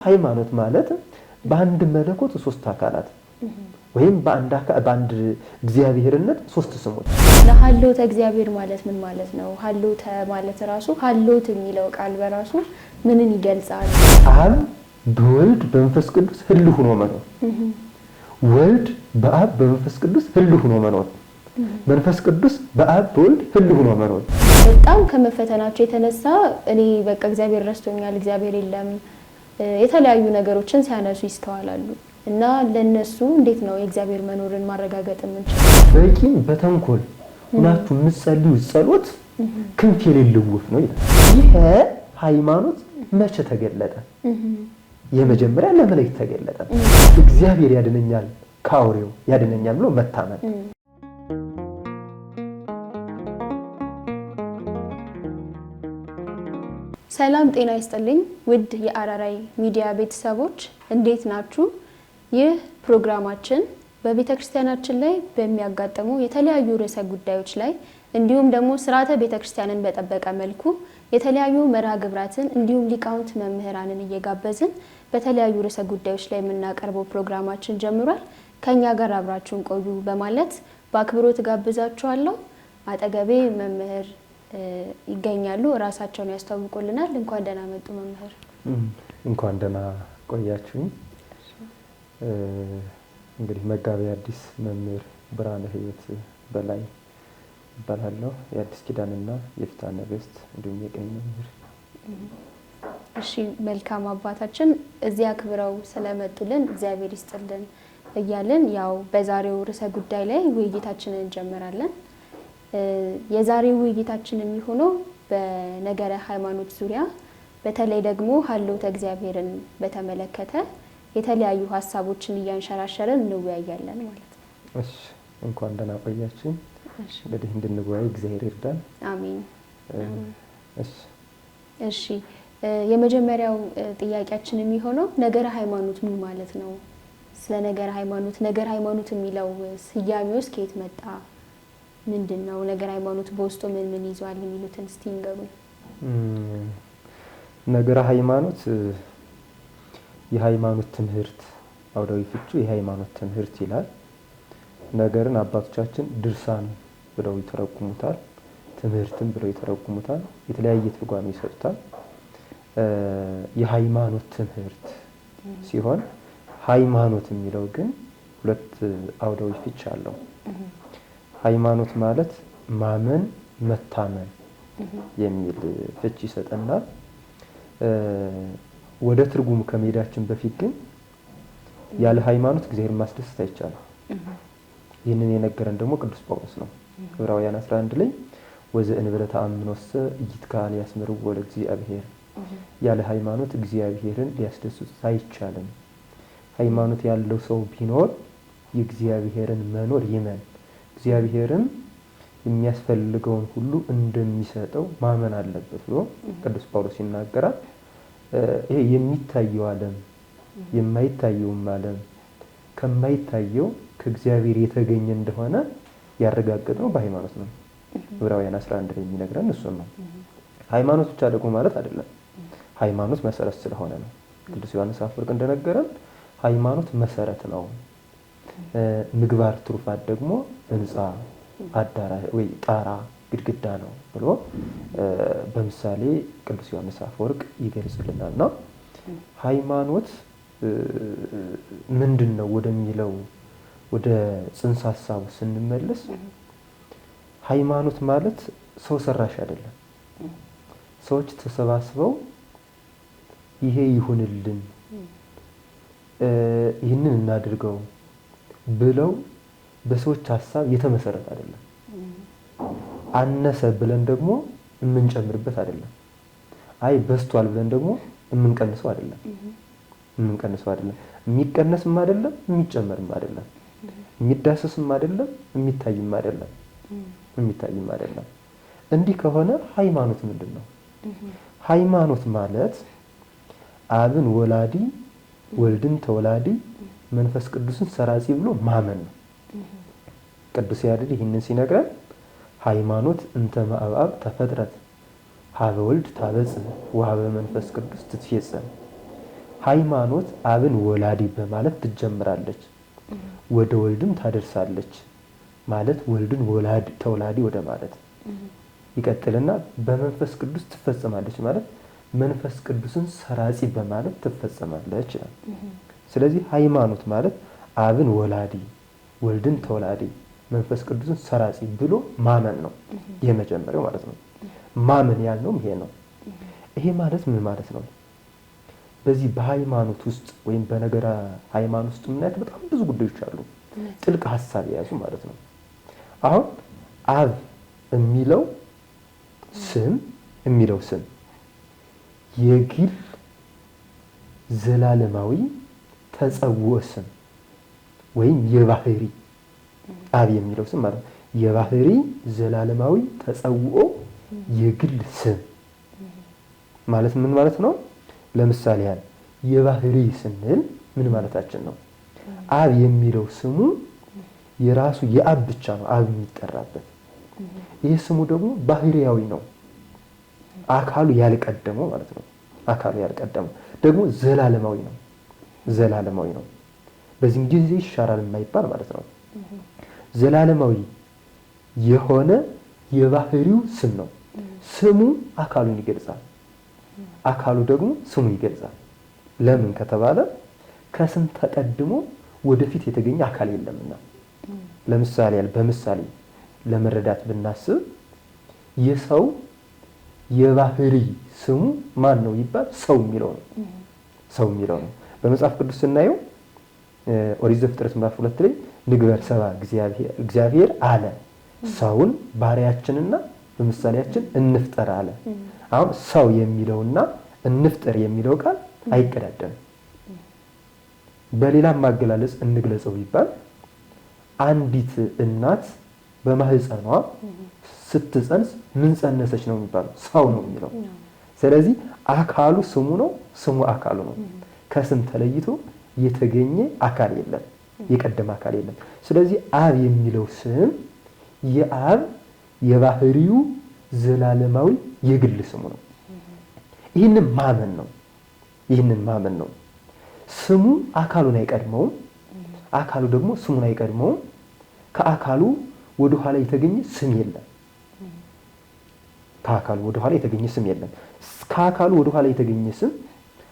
ሃይማኖት ማለት በአንድ መለኮት ሶስት አካላት ወይም በአንድ እግዚአብሔርነት ሶስት ስሞች። ለሐሎተ እግዚአብሔር ማለት ምን ማለት ነው? ሐሎተ ማለት ራሱ ሐሎት የሚለው ቃል በራሱ ምንን ይገልጻል? አብ በወልድ በመንፈስ ቅዱስ ህልው ሆኖ መኖር፣ ወልድ በአብ በመንፈስ ቅዱስ ህልው ሆኖ መኖር፣ መንፈስ ቅዱስ በአብ በወልድ ህልው ሆኖ መኖር። በጣም ከመፈተናቸው የተነሳ እኔ በቃ እግዚአብሔር ረስቶኛል፣ እግዚአብሔር የለም የተለያዩ ነገሮችን ሲያነሱ ይስተዋላሉ። እና ለነሱ እንዴት ነው የእግዚአብሔር መኖርን ማረጋገጥ የምንችለው? በቂም በተንኮል ሁላችሁ የምትጸልዩ ጸሎት ክንፍ የሌለው ወፍ ነው ይላል። ይሄ ሃይማኖት መቼ ተገለጠ? የመጀመሪያ ለመላእክት ተገለጠ። እግዚአብሔር ያድነኛል ከአውሬው ያድነኛል ብሎ መታመን። ሰላም ጤና ይስጥልኝ ውድ የአራራይ ሚዲያ ቤተሰቦች እንዴት ናችሁ? ይህ ፕሮግራማችን በቤተክርስቲያናችን ላይ በሚያጋጥሙ የተለያዩ ርዕሰ ጉዳዮች ላይ እንዲሁም ደግሞ ስርዓተ ቤተክርስቲያንን በጠበቀ መልኩ የተለያዩ መርሃ ግብራትን እንዲሁም ሊቃውንት መምህራንን እየጋበዝን በተለያዩ ርዕሰ ጉዳዮች ላይ የምናቀርበው ፕሮግራማችን ጀምሯል። ከኛ ጋር አብራችሁን ቆዩ በማለት በአክብሮት ጋብዛችኋለሁ። አጠገቤ መምህር ይገኛሉ። ራሳቸውን ያስተዋውቁልናል። እንኳን ደህና መጡ መምህር። እንኳን ደህና ቆያችሁኝ። እንግዲህ መጋቤ ሐዲስ መምህር ብርሃነ ሕይወት በላይ እባላለሁ። የአዲስ ኪዳንና የፍትሐ ነገሥት እንዲሁም የቅኔ መምህር። እሺ መልካም አባታችን እዚህ አክብረው ስለመጡልን እግዚአብሔር ይስጥልን እያልን ያው በዛሬው ርዕሰ ጉዳይ ላይ ውይይታችንን እንጀምራለን። የዛሬው ውይይታችን የሚሆነው በነገረ ሃይማኖት ዙሪያ በተለይ ደግሞ ሐሎተ እግዚአብሔርን በተመለከተ የተለያዩ ሀሳቦችን እያንሸራሸርን እንወያያለን ማለት ነው። እሺ እንኳን ደህና ቆያችሁ። እንግዲህ እንድንወያይ እግዚአብሔር ይርዳን። አሜን። እሺ የመጀመሪያው ጥያቄያችን የሚሆነው ነገረ ሃይማኖት ምን ማለት ነው? ስለ ነገረ ሃይማኖት የሚለው ስያሜውስ ከየት መጣ? ምንድነው ነገረ ሃይማኖት? በውስጡ ምን ይዟል? የሚሉትን እስቲ እንገሩኝ። ነገረ ሃይማኖት የሃይማኖት ትምህርት አውዳዊ ፍቹ የሃይማኖት ትምህርት ይላል። ነገርን አባቶቻችን ድርሳን ብለው ይተረጉሙታል፣ ትምህርትም ብለው ይተረጉሙታል፣ የተለያየ ትርጓሜ ይሰጡታል። የሃይማኖት ትምህርት ሲሆን ሃይማኖት የሚለው ግን ሁለት አውዳዊ ፍች አለው። ሃይማኖት ማለት ማመን መታመን የሚል ፍች ይሰጠናል። ወደ ትርጉሙ ከመሄዳችን በፊት ግን ያለ ሃይማኖት እግዚአብሔርን ማስደሰት አይቻልም። ይህንን የነገረን ደግሞ ቅዱስ ጳውሎስ ነው። ዕብራውያን 11 ላይ ወዘእንበለ ተአምኖሰ ኢይትከሀል ያስምርዎ ለእግዚአብሔር፣ ያለ ሃይማኖት እግዚአብሔርን ሊያስደስት አይቻልም። ሃይማኖት ያለው ሰው ቢኖር የእግዚአብሔርን መኖር ይመን፣ እግዚአብሔርም የሚያስፈልገውን ሁሉ እንደሚሰጠው ማመን አለበት ብሎ ቅዱስ ጳውሎስ ይናገራል። ይሄ የሚታየው ዓለም የማይታየውም ዓለም ከማይታየው ከእግዚአብሔር የተገኘ እንደሆነ ያረጋገጠው በሃይማኖት ነው። ዕብራውያን 11 ላይ የሚነግረን እሱን ነው። ሃይማኖት ብቻ ደግሞ ማለት አይደለም። ሃይማኖት መሰረት ስለሆነ ነው። ቅዱስ ዮሐንስ አፈወርቅ እንደነገረን ሃይማኖት መሰረት ነው፣ ምግባር ትሩፋት ደግሞ ህንጻ አዳራሽ ወይ ጣራ ግድግዳ ነው ብሎ በምሳሌ ቅዱስ ዮሐንስ አፈወርቅ ይገልጽልናል። ነው ሃይማኖት ምንድነው ወደሚለው ወደ ጽንሰ ሐሳቡ ስንመለስ ሃይማኖት ማለት ሰው ሰራሽ አይደለም። ሰዎች ተሰባስበው ይሄ ይሁንልን ይህንን እናድርገው ብለው በሰዎች ሐሳብ የተመሰረተ አይደለም። አነሰ ብለን ደግሞ የምንጨምርበት አይደለም። አይ በስቷል ብለን ደግሞ የምንቀንሰው አይደለም። የሚቀነስም አይደለም፣ የሚጨመርም አይደለም፣ የሚዳሰስም አይደለም፣ የሚታይም አይደለም። እንዲህ ከሆነ ሃይማኖት ምንድነው? ሃይማኖት ማለት አብን ወላዲ ወልድን ተወላዲ መንፈስ ቅዱስን ሰራጺ ብሎ ማመን ነው። ቅዱስ ያሬድ ይህንን ሲነግረን ሃይማኖት እንተ ማእባብ ተፈጥረት ሀበ ወልድ ታበጽ ወሀበ መንፈስ ቅዱስ ትትፌጸም፣ ሃይማኖት አብን ወላዲ በማለት ትጀምራለች፣ ወደ ወልድም ታደርሳለች ማለት ወልድን ተወላዲ ወደ ማለት ይቀጥልና በመንፈስ ቅዱስ ትፈጸማለች ማለት መንፈስ ቅዱስን ሰራጺ በማለት ትፈጸማለች። ስለዚህ ሃይማኖት ማለት አብን ወላዲ፣ ወልድን ተወላዲ፣ መንፈስ ቅዱስን ሰራጺ ብሎ ማመን ነው የመጀመሪያው ማለት ነው። ማመን ያልነውም ይሄ ነው። ይሄ ማለት ምን ማለት ነው? በዚህ በሃይማኖት ውስጥ ወይም በነገረ ሃይማኖት ውስጥ ምናየት በጣም ብዙ ጉዳዮች አሉ፣ ጥልቅ ሀሳብ የያዙ ማለት ነው። አሁን አብ የሚለው ስም የግል ዘላለማዊ ተጸውዖ ስም ወይም የባህሪ አብ የሚለው ስም ማለት የባህሪ ዘላለማዊ ተጸውዖ የግል ስም ማለት ምን ማለት ነው? ለምሳሌ ያህል የባህሪ ስንል ምን ማለታችን ነው? አብ የሚለው ስሙ የራሱ የአብ ብቻ ነው አብ የሚጠራበት። ይህ ስሙ ደግሞ ባህሪያዊ ነው፣ አካሉ ያልቀደመው ማለት ነው። አካሉ ያልቀደመው ደግሞ ዘላለማዊ ነው። በዚህም ጊዜ ይሻራል የማይባል ማለት ነው። ዘላለማዊ የሆነ የባህሪው ስም ነው። ስሙ አካሉን ይገልጻል፣ አካሉ ደግሞ ስሙን ይገልጻል። ለምን ከተባለ ከስም ተቀድሞ ወደፊት የተገኘ አካል የለምና። ለምሳሌ በምሳሌ ለመረዳት ብናስብ የሰው የባህሪ ስሙ ማን ነው ይባል? ሰው የሚለው ነው። በመጽሐፍ ቅዱስ ስናየው ኦሪት ዘፍጥረት ምዕራፍ 2 ላይ ንግበር ሰብአ እግዚአብሔር አለ ሰውን ባሪያችንና በምሳሌያችን እንፍጠር አለ። አሁን ሰው የሚለውና እንፍጠር የሚለው ቃል አይቀዳደም። በሌላ ማገላለጽ እንግለጸው ቢባል አንዲት እናት በማህፀኗ ስትጸንስ ምን ጸነሰች ነው የሚባለው? ሰው ነው የሚለው። ስለዚህ አካሉ ስሙ ነው፣ ስሙ አካሉ ነው። ከስም ተለይቶ የተገኘ አካል የለም፣ የቀደመ አካል የለም። ስለዚህ አብ የሚለው ስም የአብ የባህሪው ዘላለማዊ የግል ስሙ ነው። ይህንን ማመን ነው። ስሙ አካሉን አይቀድመውም፣ አካሉ ደግሞ ስሙን አይቀድመውም። ከአካሉ ወደ ኋላ የተገኘ ስም የለም። ከአካሉ ወደ ኋላ የተገኘ ስም የለም። ከአካሉ ወደ ኋላ የተገኘ ስም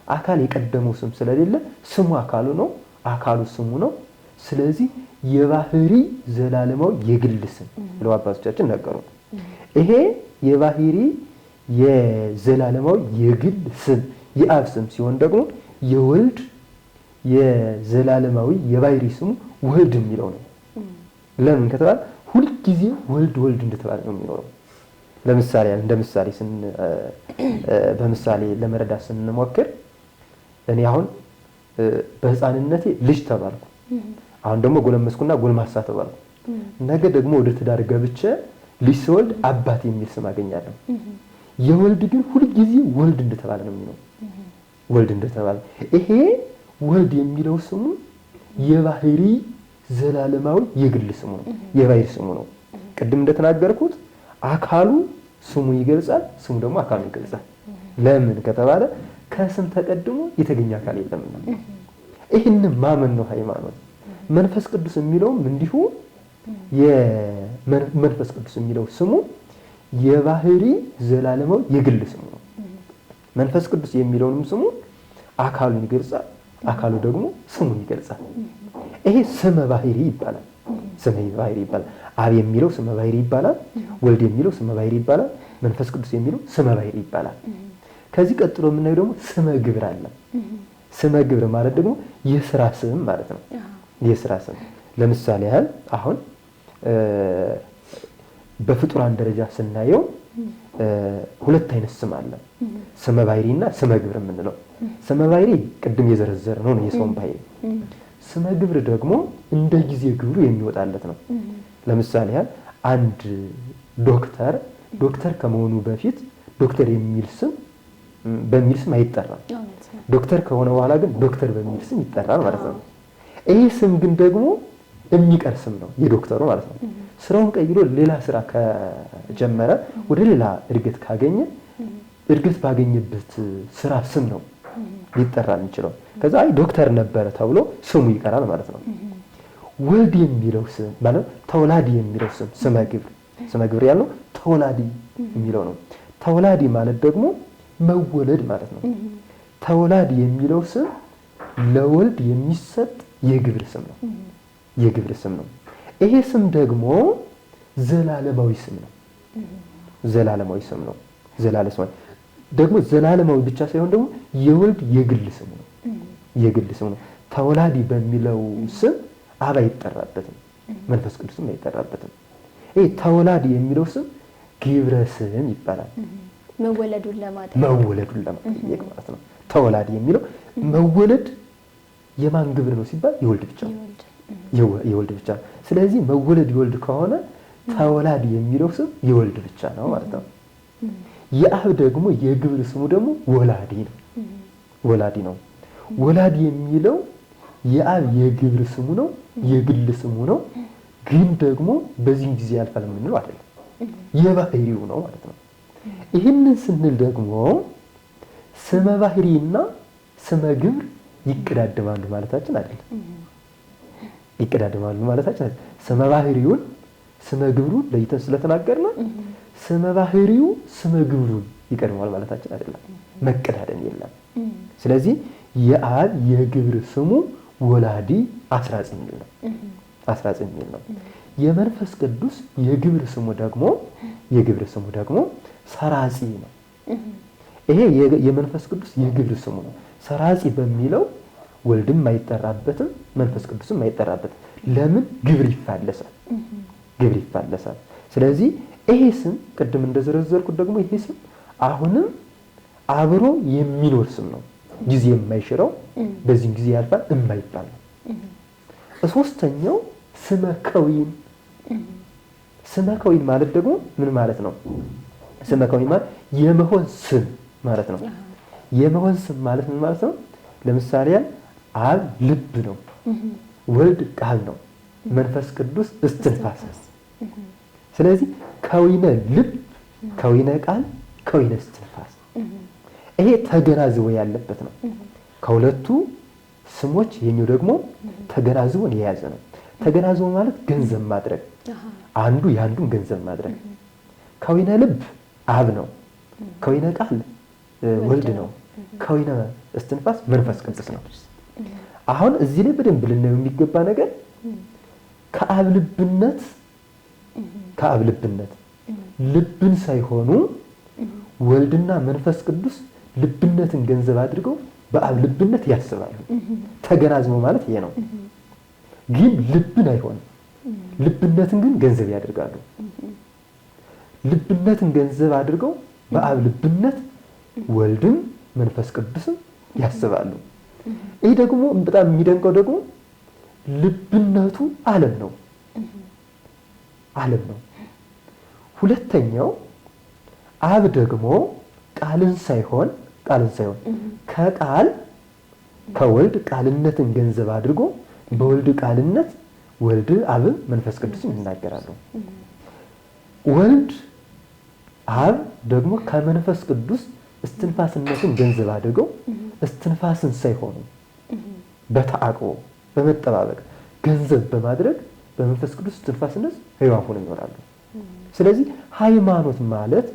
አካል የቀደመው ስም ስለሌለ ስሙ አካሉ ነው፣ አካሉ ስሙ ነው። ስለዚህ የባህሪ ዘላለማዊ የግል ስም ብለው አባቶቻችን ነገሩ። ይሄ የባህሪ የዘላለማዊ የግል ስም የአብ ስም ሲሆን ደግሞ የወልድ የዘላለማዊ የባህሪ ስሙ ወልድ የሚለው ነው። ለምን ከተባለ ሁልጊዜ ወልድ እንደተባለ ነው የሚኖረው። ለምሳሌ እንደ ምሳሌ በምሳሌ ለመረዳት ስንሞክር እኔ አሁን በህፃንነቴ ልጅ ተባልኩ፣ አሁን ደግሞ ጎለመስኩና ጎልማሳ ተባልኩ። ነገ ደግሞ ወደ ትዳር ገብቼ ልጅ ስወልድ አባት የሚል ስም አገኛለሁ። የወልድ ግን ሁልጊዜ ወልድ እንደተባለ ነው የሚኖረው። ወልድ እንደተባለ ይሄ ወልድ የሚለው ስሙ የባህሪ ዘላለማዊ የግል ስሙ ነው፣ የባህሪ ስሙ ነው። ቅድም እንደተናገርኩት አካሉ ስሙ ይገልጻል፣ ስሙ ደግሞ አካሉ ይገልጻል። ለምን ከተባለ ከስም ተቀድሞ የተገኘ አካል የለምና። ይህንን ማመን ነው ሃይማኖት። መንፈስ ቅዱስ የሚለውም እንዲሁ የመንፈስ ቅዱስ የሚለው ስሙ የባህሪ ዘላለማዊ የግል ስሙ ነው። መንፈስ ቅዱስ የሚለውንም ስሙ አካሉን ይገልጻል፣ አካሉ ደግሞ ስሙን ይገልጻል። ይሄ ስመ ባህሪ ይባላል። አብ የሚለው ስመ ባህሪ ይባላል፣ ወልድ የሚለው ስመ ባህሪ ይባላል፣ መንፈስ ቅዱስ የሚለው ስመ ባህሪ ይባላል። ከዚህ ቀጥሎ የምናየው ደግሞ ስመ ግብር አለ። ስመ ግብር ማለት ደግሞ የስራ ስም ማለት ነው። የስራ ስም ለምሳሌ ያህል አሁን በፍጡራን ደረጃ ስናየው ሁለት አይነት ስም አለ፣ ስመ ባህሪና ስመ ግብር የምንለው። ስመ ባህሪ ቅድም የዘረዘርነው ነው የሰውን ባህሪ። ስመ ግብር ደግሞ እንደ ጊዜ ግብሩ የሚወጣለት ነው። ለምሳሌ ያህል አንድ ዶክተር ከመሆኑ በፊት ዶክተር በሚል ስም አይጠራም። ዶክተር ከሆነ በኋላ ግን ዶክተር በሚል ስም ይጠራል ማለት ነው። ይህ ስም ግን ደግሞ የሚቀር ስም ነው የዶክተሩ ማለት ነው። ስራውን ቀይሮ ሌላ ስራ ከጀመረ ወደ ሌላ እድገት ካገኘ እድገት ባገኘበት ስራ ስም ነው ሊጠራ የሚችለው። ከዛ አይ ዶክተር ነበረ ተብሎ ስሙ ይቀራል ማለት ነው። ወልድ የሚለው ስም ማለት ተወላዲ የሚለው ስም ስመ ግብር ያለው ተወላዲ የሚለው ነው። ተወላዲ ማለት ደግሞ መወለድ ማለት ነው። ተወላዲ የሚለው ስም ለወልድ የሚሰጥ የግብር ስም ነው። የግብር ስም ነው። ይሄ ስም ደግሞ ዘላለማዊ ስም ነው። ዘላለማዊ ስም ነው። ደግሞ ዘላለማዊ ብቻ ሳይሆን ደግሞ የወልድ የግል ስም ነው። የግል ስም ነው። ተወላዲ በሚለው ስም አብ አይጠራበትም፣ መንፈስ ቅዱስም አይጠራበትም። ይሄ ተወላዲ የሚለው ስም ግብረ ስም ይባላል። መወለዱን ለማጠየቅ ማለት ነው። ተወላዲ የሚለው መወለድ የማን ግብር ነው ሲባል የወልድ ብቻ ነው። የወልድ ብቻ። ስለዚህ መወለድ የወልድ ከሆነ ተወላዲ የሚለው ስም የወልድ ብቻ ነው ማለት ነው። የአብ ደግሞ የግብር ስሙ ደግሞ ወላዲ ነው። ወላዲ የሚለው የአብ የግብር ስሙ ነው፣ የግል ስሙ ነው። ግን ደግሞ በዚህም ጊዜ ያልፋል የምንለው አይደለም፣ የባህሪው ነው ማለት ነው። ይህንን ስንል ደግሞ ስመ ባህሪና ስመ ግብር ይቀዳደማሉ ማለታችን አይደለም። ስመ ባህሪውን ስመ ግብሩን ለይተን ስለተናገርን ስመ ባህሪው ስመ ግብሩን ይቀድማል ማለታችን አይደለም። መቀዳደም የለም። ስለዚህ የአብ የግብር ስሙ ወላዲ አስራጽ የሚል ነው። የመንፈስ ቅዱስ የግብር ስሙ ደግሞ ሰራጺ ነው። ይሄ የመንፈስ ቅዱስ የግብር ስሙ ነው። ሰራጺ በሚለው ወልድም አይጠራበትም፣ መንፈስ ቅዱስም አይጠራበትም። ለምን? ግብር ይፋለሳል። ስለዚህ ይሄ ስም ቅድም እንደዘረዘርኩት ደግሞ ይሄ ስም አሁንም አብሮ የሚኖር ስም ነው። ጊዜ የማይሽረው በዚህም ጊዜ ያልፋል የማይባል ነው። ሶስተኛው ስመ ከዊን ማለት ደግሞ ምን ማለት ነው? ስመ ከዊን ማለት የመሆን ስም ማለት ነው። የመሆን ስም ማለት ምን ማለት ነው? ለምሳሌ አብ ልብ ነው፣ ወልድ ቃል ነው፣ መንፈስ ቅዱስ እስትንፋስ። ስለዚህ ከዊነ ልብ፣ ከዊነ ቃል፣ ከዊነ እስትንፋስ ይሄ ተገናዝቦ ያለበት ነው። ከሁለቱ ስሞች የኛው ደግሞ ተገናዝቦን የያዘ ነው። ተገናዝቦ ማለት ገንዘብ ማድረግ፣ አንዱ የአንዱን ገንዘብ ማድረግ። ከዊነ ልብ አብ ነው፣ ከዊነ ቃል ወልድ ነው፣ ከዊነ እስትንፋስ መንፈስ ቅዱስ ነው። አሁን እዚህ ላይ በደንብ ልናየው የሚገባ ነገር ከአብ ልብነት ልብን ሳይሆኑ ወልድና መንፈስ ቅዱስ ልብነትን ገንዘብ አድርገው በአብ ልብነት ያስባሉ። ተገናዝበው ማለት ይሄ ነው። ግን ልብን አይሆንም። ልብነትን ግን ገንዘብ ያደርጋሉ። ልብነትን ገንዘብ አድርገው በአብ ልብነት ወልድም መንፈስ ቅዱስም ያስባሉ። ይህ ደግሞ በጣም የሚደንቀው ደግሞ ልብነቱ ዓለም ነው። ሁለተኛው አብ ደግሞ ቃልን ሳይሆን ከወልድ ቃልነትን ገንዘብ አድርጎ በወልድ ቃልነት ወልድ አብን መንፈስ ቅዱስን ይናገራሉ። ወልድ አብ ደግሞ ከመንፈስ ቅዱስ እስትንፋስነትን ገንዘብ አድርገው እስትንፋስን ሳይሆኑ በተአቅቦ በመጠባበቅ ገንዘብ በማድረግ በመንፈስ ቅዱስ እስትንፋስነት ሕያዋን ሆነው ይኖራሉ። ስለዚህ ሃይማኖት ማለት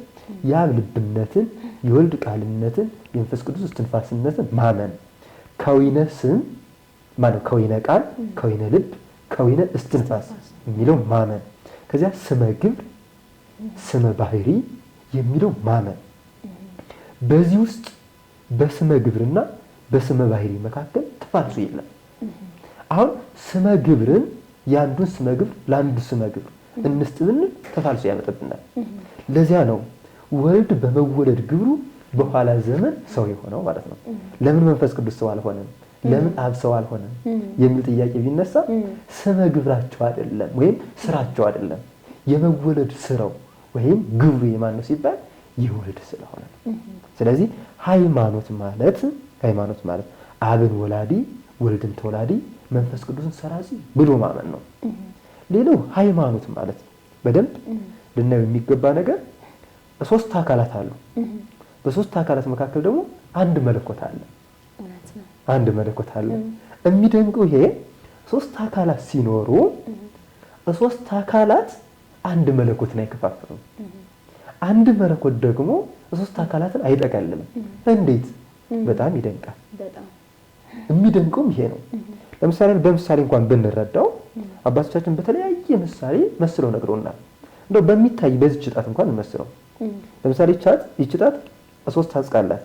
የአብ ልብነትን፣ የወልድ ቃልነትን፣ የመንፈስ ቅዱስ እስትንፋስነትን ማመን፣ ከዊነ ስም ማለት ከዊነ ቃል፣ ከዊነ ልብ፣ ከዊነ እስትንፋስ የሚለው ማመን፣ ከዚያ ስመ ግብር፣ ስመ ባህሪ የሚለው ማመን። በዚህ ውስጥ በስመ ግብርና በስመ ባህሪ መካከል ተፋልሶ የለም። አሁን ስመ ግብርን የአንዱን ስመ ግብር ለአንዱ ስመ ግብር እንስጥ ብንል ተፋልሶ ያመጣብናል። ለዚያ ነው ወልድ በመወለድ ግብሩ በኋላ ዘመን ሰው የሆነው ማለት ነው። ለምን መንፈስ ቅዱስ ሰው አልሆነም? ለምን አብ ሰው አልሆነም? የሚል ጥያቄ ቢነሳ ስመ ግብራቸው አይደለም ወይም ስራቸው አይደለም። የመወለድ ስራው ወይም ግብሩ የማን ነው ሲባል የወልድ ስለሆነ ነው። ስለዚህ ሃይማኖት ማለት አብን ወላዲ፣ ወልድን ተወላዲ፣ መንፈስ ቅዱስን ሰራጺ ብሎ ማመን ነው። ሌላው ሃይማኖት ማለት በደንብ ልናየው የሚገባ ነገር ሶስት አካላት አሉ። በሶስት አካላት መካከል ደግሞ አንድ መለኮት አለ። አንድ መለኮት አለ። የሚደንቀው ይሄ ሶስት አካላት ሲኖሩ ሶስት አካላት አንድ መለኮትን አይከፋፍሉም። አንድ መለኮት ደግሞ ሶስት አካላትን አይጠቀልልም። እንዴት? በጣም ይደንቃል። የሚደንቀውም ይሄ ነው። ለምሳሌ በምሳሌ እንኳን ብንረዳው አባቶቻችን በተለያየ ምሳሌ መስለው ነግረውናል። እንደው በሚታይ በዚች ጣት እንኳን እንመስለው። ለምሳሌ ይህች ጣት ሶስት አጽቅ አላት።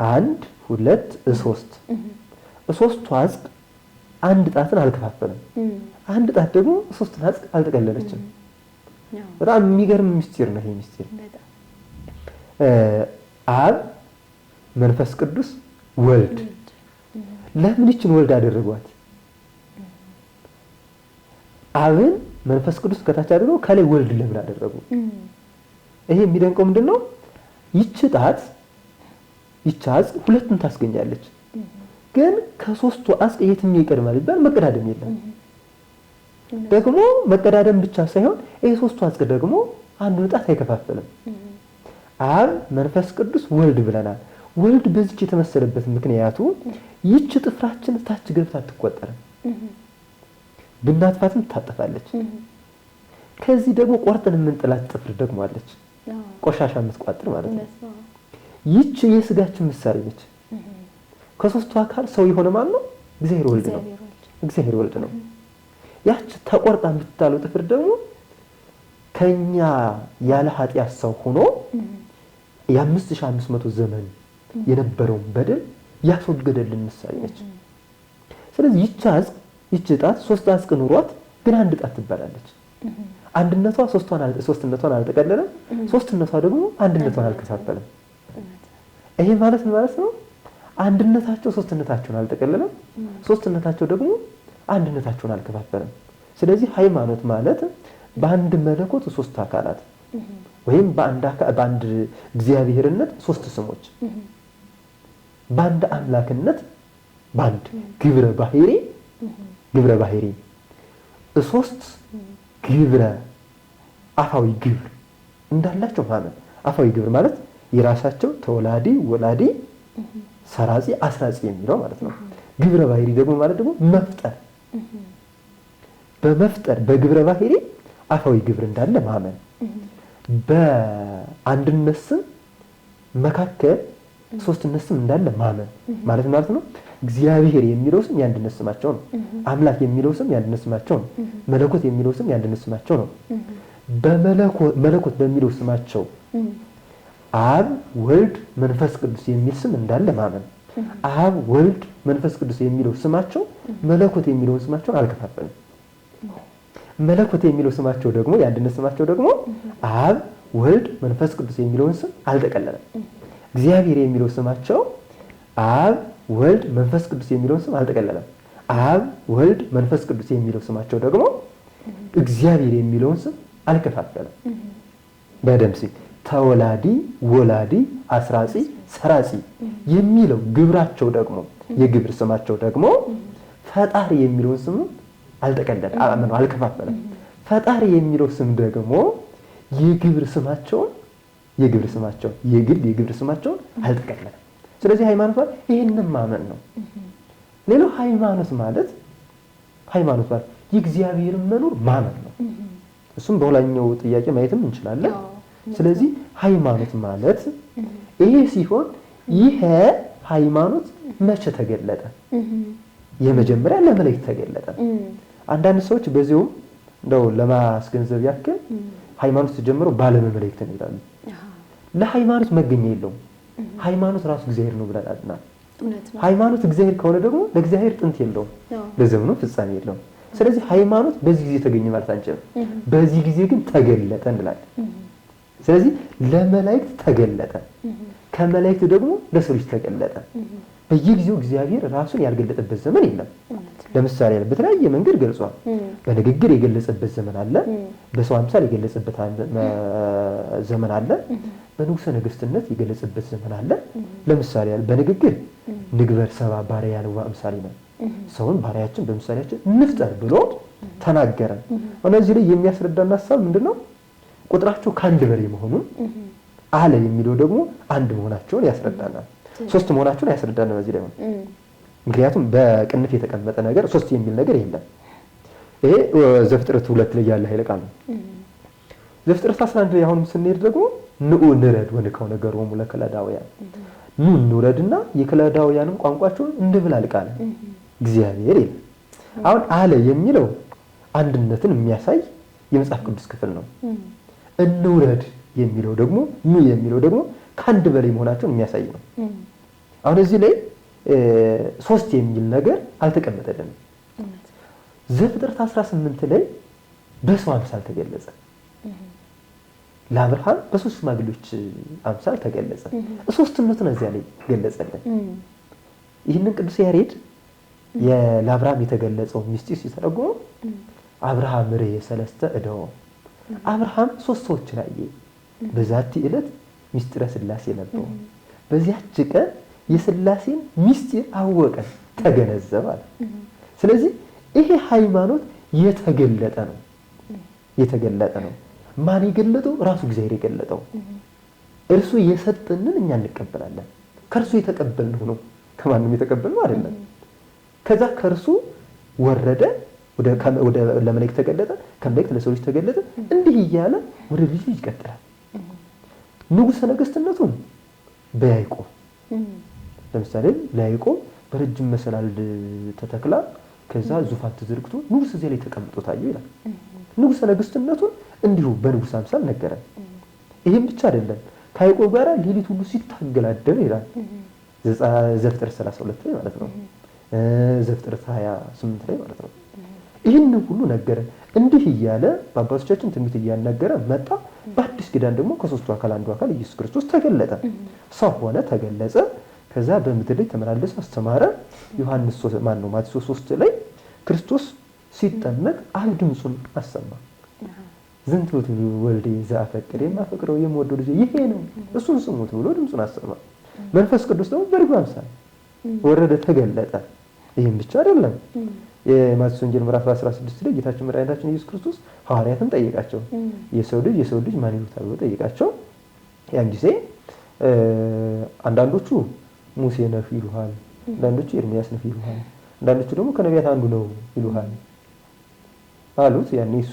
1 2 3 ሶስቱ አጽቅ አንድ ጣትን አልከፋፈለም። አንድ ጣት ደግሞ ሶስቱን አጽቅ አልጠቀለለችም። በጣም የሚገርም ምስጢር ነው ይሄ ምስጢር። አብ መንፈስ ቅዱስ ወልድ ለምን ይችን ወልድ አደረጓት? አብን መንፈስ ቅዱስ ከታች አድርገው ከላይ ወልድ ለምን አደረጉ? ይሄ የሚደንቀው ምንድነው? ይች ጣት ይች አጽቅ ሁለቱን ታስገኛለች። ግን ከሶስቱ አጽቅ የትኛው ይቀድማል ይባል መቀዳደም የለም። ደግሞ መቀዳደም ብቻ ሳይሆን ይሄ ሶስቱ አጽቅ ደግሞ አንዱን ጣት አይከፋፈልም። አብ መንፈስ ቅዱስ ወልድ ብለናል። ወልድ በዚች የተመሰለበት ምክንያቱ ይች ጥፍራችን ታች ገብታ አትቆጠርም። ብናጥፋትም ታጠፋለች። ከዚህ ደግሞ ቆርጠን የምንጥላት ጥፍር ደግሞ አለች፣ ቆሻሻ የምትቋጥር ማለት ነው። ይች የስጋችን ምሳሌ ነች። ከሶስቱ አካል ሰው የሆነ ማን ነው? እግዚአብሔር ወልድ ነው። እግዚአብሔር ወልድ ነው። ያች ተቆርጣ የምትጣለው ጥፍር ደግሞ ከኛ ያለ ኃጢአት ሰው ሆኖ የ5500 ዘመን የነበረውን በደል ያስወገደልን ምሳሌ ነች። ስለዚህ ይች ጣት ሶስት አጽቅ ኑሯት ግን አንድ ጣት ትባላለች። አንድነቷ ሶስትነቷን አልጠቀለለም፣ ሶስትነቷ ደግሞ አንድነቷን አልከፋፈለም። ይሄ ማለት ምን ማለት ነው? አንድነታቸው ሶስትነታቸውን አልጠቀለለም፣ ሶስትነታቸው ደግሞ አንድነታቸውን አልከፋፈለም። ስለዚህ ሃይማኖት ማለት በአንድ መለኮት ሶስት አካላት ወይም በአንድ እግዚአብሔርነት ሶስት ስሞች፣ በአንድ አምላክነት በአንድ ግብረ ባህሪ ሶስት ግብረ አፋዊ ግብር እንዳላቸው ማመን። አፋዊ ግብር ማለት የራሳቸው ተወላዲ፣ ወላዲ፣ ሰራጺ፣ አስራጺ የሚለው ማለት ነው። ግብረ ባህሪ ደግሞ ማለት ደግሞ መፍጠር፣ በመፍጠር በግብረ ባህሪ አፋዊ ግብር እንዳለ ማመን። በአንድነት ስም መካከል ሶስትነት ስም እንዳለ ማመን ማለት ነው። እግዚአብሔር የሚለው ስም የአንድነት ስማቸው ነው። አምላክ የሚለው ስም የአንድነት ስማቸው ነው። መለኮት የሚለው ስም የአንድነት ስማቸው ነው። በመለኮት በሚለው ስማቸው አብ ወልድ መንፈስ ቅዱስ የሚል ስም እንዳለ ማመን። አብ ወልድ መንፈስ ቅዱስ የሚለው ስማቸው መለኮት የሚለውን ስማቸውን አልከፋፈልም። መለኮት የሚለው ስማቸው ደግሞ የአንድነት ስማቸው ደግሞ አብ ወልድ መንፈስ ቅዱስ የሚለውን ስም አልጠቀለለም። እግዚአብሔር የሚለው ስማቸው አብ ወልድ መንፈስ ቅዱስ የሚለውን ስም አልጠቀለለም። አብ ወልድ መንፈስ ቅዱስ የሚለው ስማቸው ደግሞ እግዚአብሔር የሚለውን ስም አልከፋፈለም። በደምብ ሲል ተወላዲ፣ ወላዲ፣ አስራጺ፣ ሰራጺ የሚለው ግብራቸው ደግሞ የግብር ስማቸው ደግሞ ፈጣሪ የሚለውን ስም አልጠቀለለም፣ አልከፋፈለም። ፈጣሪ የሚለው ስም ደግሞ የግብር ስማቸውን የግል የግብር ስማቸውን አልጠቀለለም። ስለዚህ ሃይማኖት ማለት ይሄንን ማመን ነው። ሌላው ሃይማኖት ማለት የእግዚአብሔርን መኖር ማመን ነው። እሱም በሁለተኛው ጥያቄ ማየትም እንችላለን። ስለዚህ ሃይማኖት ማለት ይሄ ሲሆን ይሄ ሃይማኖት መቼ ተገለጠ? የመጀመሪያ ለመላእክት ተገለጠ። አንዳንድ ሰዎች በዚሁም እንደው ለማስገንዘብ ያክል ሃይማኖት ተጀምሮ ባለመ መላእክት ነው ይላሉ። ለሃይማኖት መገኛ የለውም። ሃይማኖት ራሱ እግዚአብሔር ነው ብለናልና ሃይማኖት እግዚአብሔር ከሆነ ደግሞ ለእግዚአብሔር ጥንት የለውም፣ ለዘመኑ ፍጻሜ የለውም። ስለዚህ ሃይማኖት በዚህ ጊዜ ተገኘ ማለት አንችልም። በዚህ ጊዜ ግን ተገለጠ እንላለን። ስለዚህ ለመላእክት ተገለጠ፣ ከመላእክት ደግሞ ለሰው ልጅ ተገለጠ። በየጊዜው እግዚአብሔር ራሱን ያልገለጠበት ዘመን የለም። ለምሳሌ በተለያየ መንገድ ገልጿል። በንግግር የገለጸበት ዘመን አለ፣ በሰው አምሳል የገለጸበት ዘመን አለ፣ በንጉሠ ነገሥትነት የገለጸበት ዘመን አለ። ለምሳሌ በንግግር ንግበር ሰባ ባሪያን ወአምሳሊነ፣ ሰውን ባሪያችን በምሳሌያችን እንፍጠር ብሎ ተናገረ። እነዚህ ላይ የሚያስረዳን ሐሳብ ምንድነው? ቁጥራቸው ከአንድ በላይ መሆኑን አለ የሚለው ደግሞ አንድ መሆናቸውን ያስረዳናል። ሶስት መሆናቸውን ያስረዳል በዚህ ላይ። ምክንያቱም በቅንፍ የተቀመጠ ነገር ሶስት የሚል ነገር የለም። ይሄ ዘፍጥረት 2 ላይ ያለ ኃይለ ቃል ነው። ዘፍጥረት 11 ላይ አሁንም ስንሄድ ደግሞ ንዑ ንረድ ወንካው ነገሮሙ ለከለዳውያን፣ ኑ እንውረድና የከለዳውያንን ቋንቋቸውን እንብላል ቃል እግዚአብሔር ይላል። አሁን አለ የሚለው አንድነትን የሚያሳይ የመጽሐፍ ቅዱስ ክፍል ነው። እንውረድ የሚለው ደግሞ ኑ የሚለው ደግሞ ከአንድ በላይ መሆናቸውን የሚያሳይ ነው። አሁን እዚህ ላይ ሶስት የሚል ነገር አልተቀመጠልንም። ዘፍጥረት 18 ላይ በሰው አምሳል ተገለጸ። ለአብርሃም በሶስት ሽማግሌዎች አምሳል ተገለጸ። ሶስትነቱን እዚያ ላይ ገለጸልን። ይህንን ቅዱስ ያሬድ ለአብርሃም የተገለጸው ምስጢር ሲተረጎም አብርሃም ርየ ሰለስተ እደው፣ አብርሃም ሶስት ሰዎችን አየ። በዛቲ ዕለት ምስጢረ ሥላሴ ነበሩ። በዚያች ቀን የሥላሴን ምስጢር አወቀ ተገነዘበ አለ። ስለዚህ ይሄ ሃይማኖት የተገለጠ ነው። የተገለጠ ነው። ማን የገለጠው? ራሱ እግዚአብሔር የገለጠው። እርሱ የሰጠንን እኛ እንቀበላለን። ከእርሱ የተቀበልነው ነው፣ ከማንም የተቀበልነው አይደለም። ከዛ ከእርሱ ወረደ፣ ወደ ለመላእክት ተገለጠ፣ ከመላእክት ለሰው ልጅ ተገለጠ። እንዲህ እያለ ወደ ልጅ ይቀጥላል። ንጉሠ ነገሥትነቱን በያዕቆብ ለምሳሌ ለያዕቆብ በረጅም መሰላል ተተክላ ከዛ ዙፋን ተዘርግቶ ንጉሥ እዚያ ላይ ተቀምጦ ታየው ይላል። ንጉሠ ነገሥትነቱን እንዲሁ በንጉሥ አምሳል ነገረን። ይህም ብቻ አይደለም፣ ከያዕቆብ ጋር ሌሊት ሁሉ ሲታገል አደረ ይላል። ዘፍጥረት 32 ላይ ማለት ነው። ዘፍጥረት 28 ላይ ማለት ነው። ይህን ሁሉ ነገረን። እንዲህ እያለ በአባቶቻችን ትንቢት እያናገረ መጣ። በአዲስ ኪዳን ደግሞ ከሶስቱ አካል አንዱ አካል ኢየሱስ ክርስቶስ ተገለጠ፣ ሰው ሆነ፣ ተገለጸ። ከዛ በምድር ላይ ተመላለሰ፣ አስተማረ። ዮሐንስ ማቴዎስ 3 ላይ ክርስቶስ ሲጠመቅ አብ ድምፁን አሰማ። ዝንቱ ወልዴ ዘአፈቅር የማፈቅረው የምወደው ልጄ ይሄ ነው እሱን ስሙት ብሎ ድምፁን አሰማ። መንፈስ ቅዱስ ደግሞ በርግብ አምሳል ወረደ፣ ተገለጠ። ይህም ብቻ አይደለም። የማቴዎስ ወንጌል ምዕራፍ 16 ላይ ጌታችን መድኃኒታችን ኢየሱስ ክርስቶስ ሐዋርያትን ጠየቃቸው። የሰው ልጅ ማን ይሉታል ብሎ ጠየቃቸው። ያን ጊዜ አንዳንዶቹ ሙሴ ነህ ይሉሃል፣ አንዳንዶቹ ኤርምያስ ነህ ይሉሃል፣ አንዳንዶቹ ደግሞ ከነቢያት አንዱ ነው ይሉሃል አሉት። ያኔ እሱ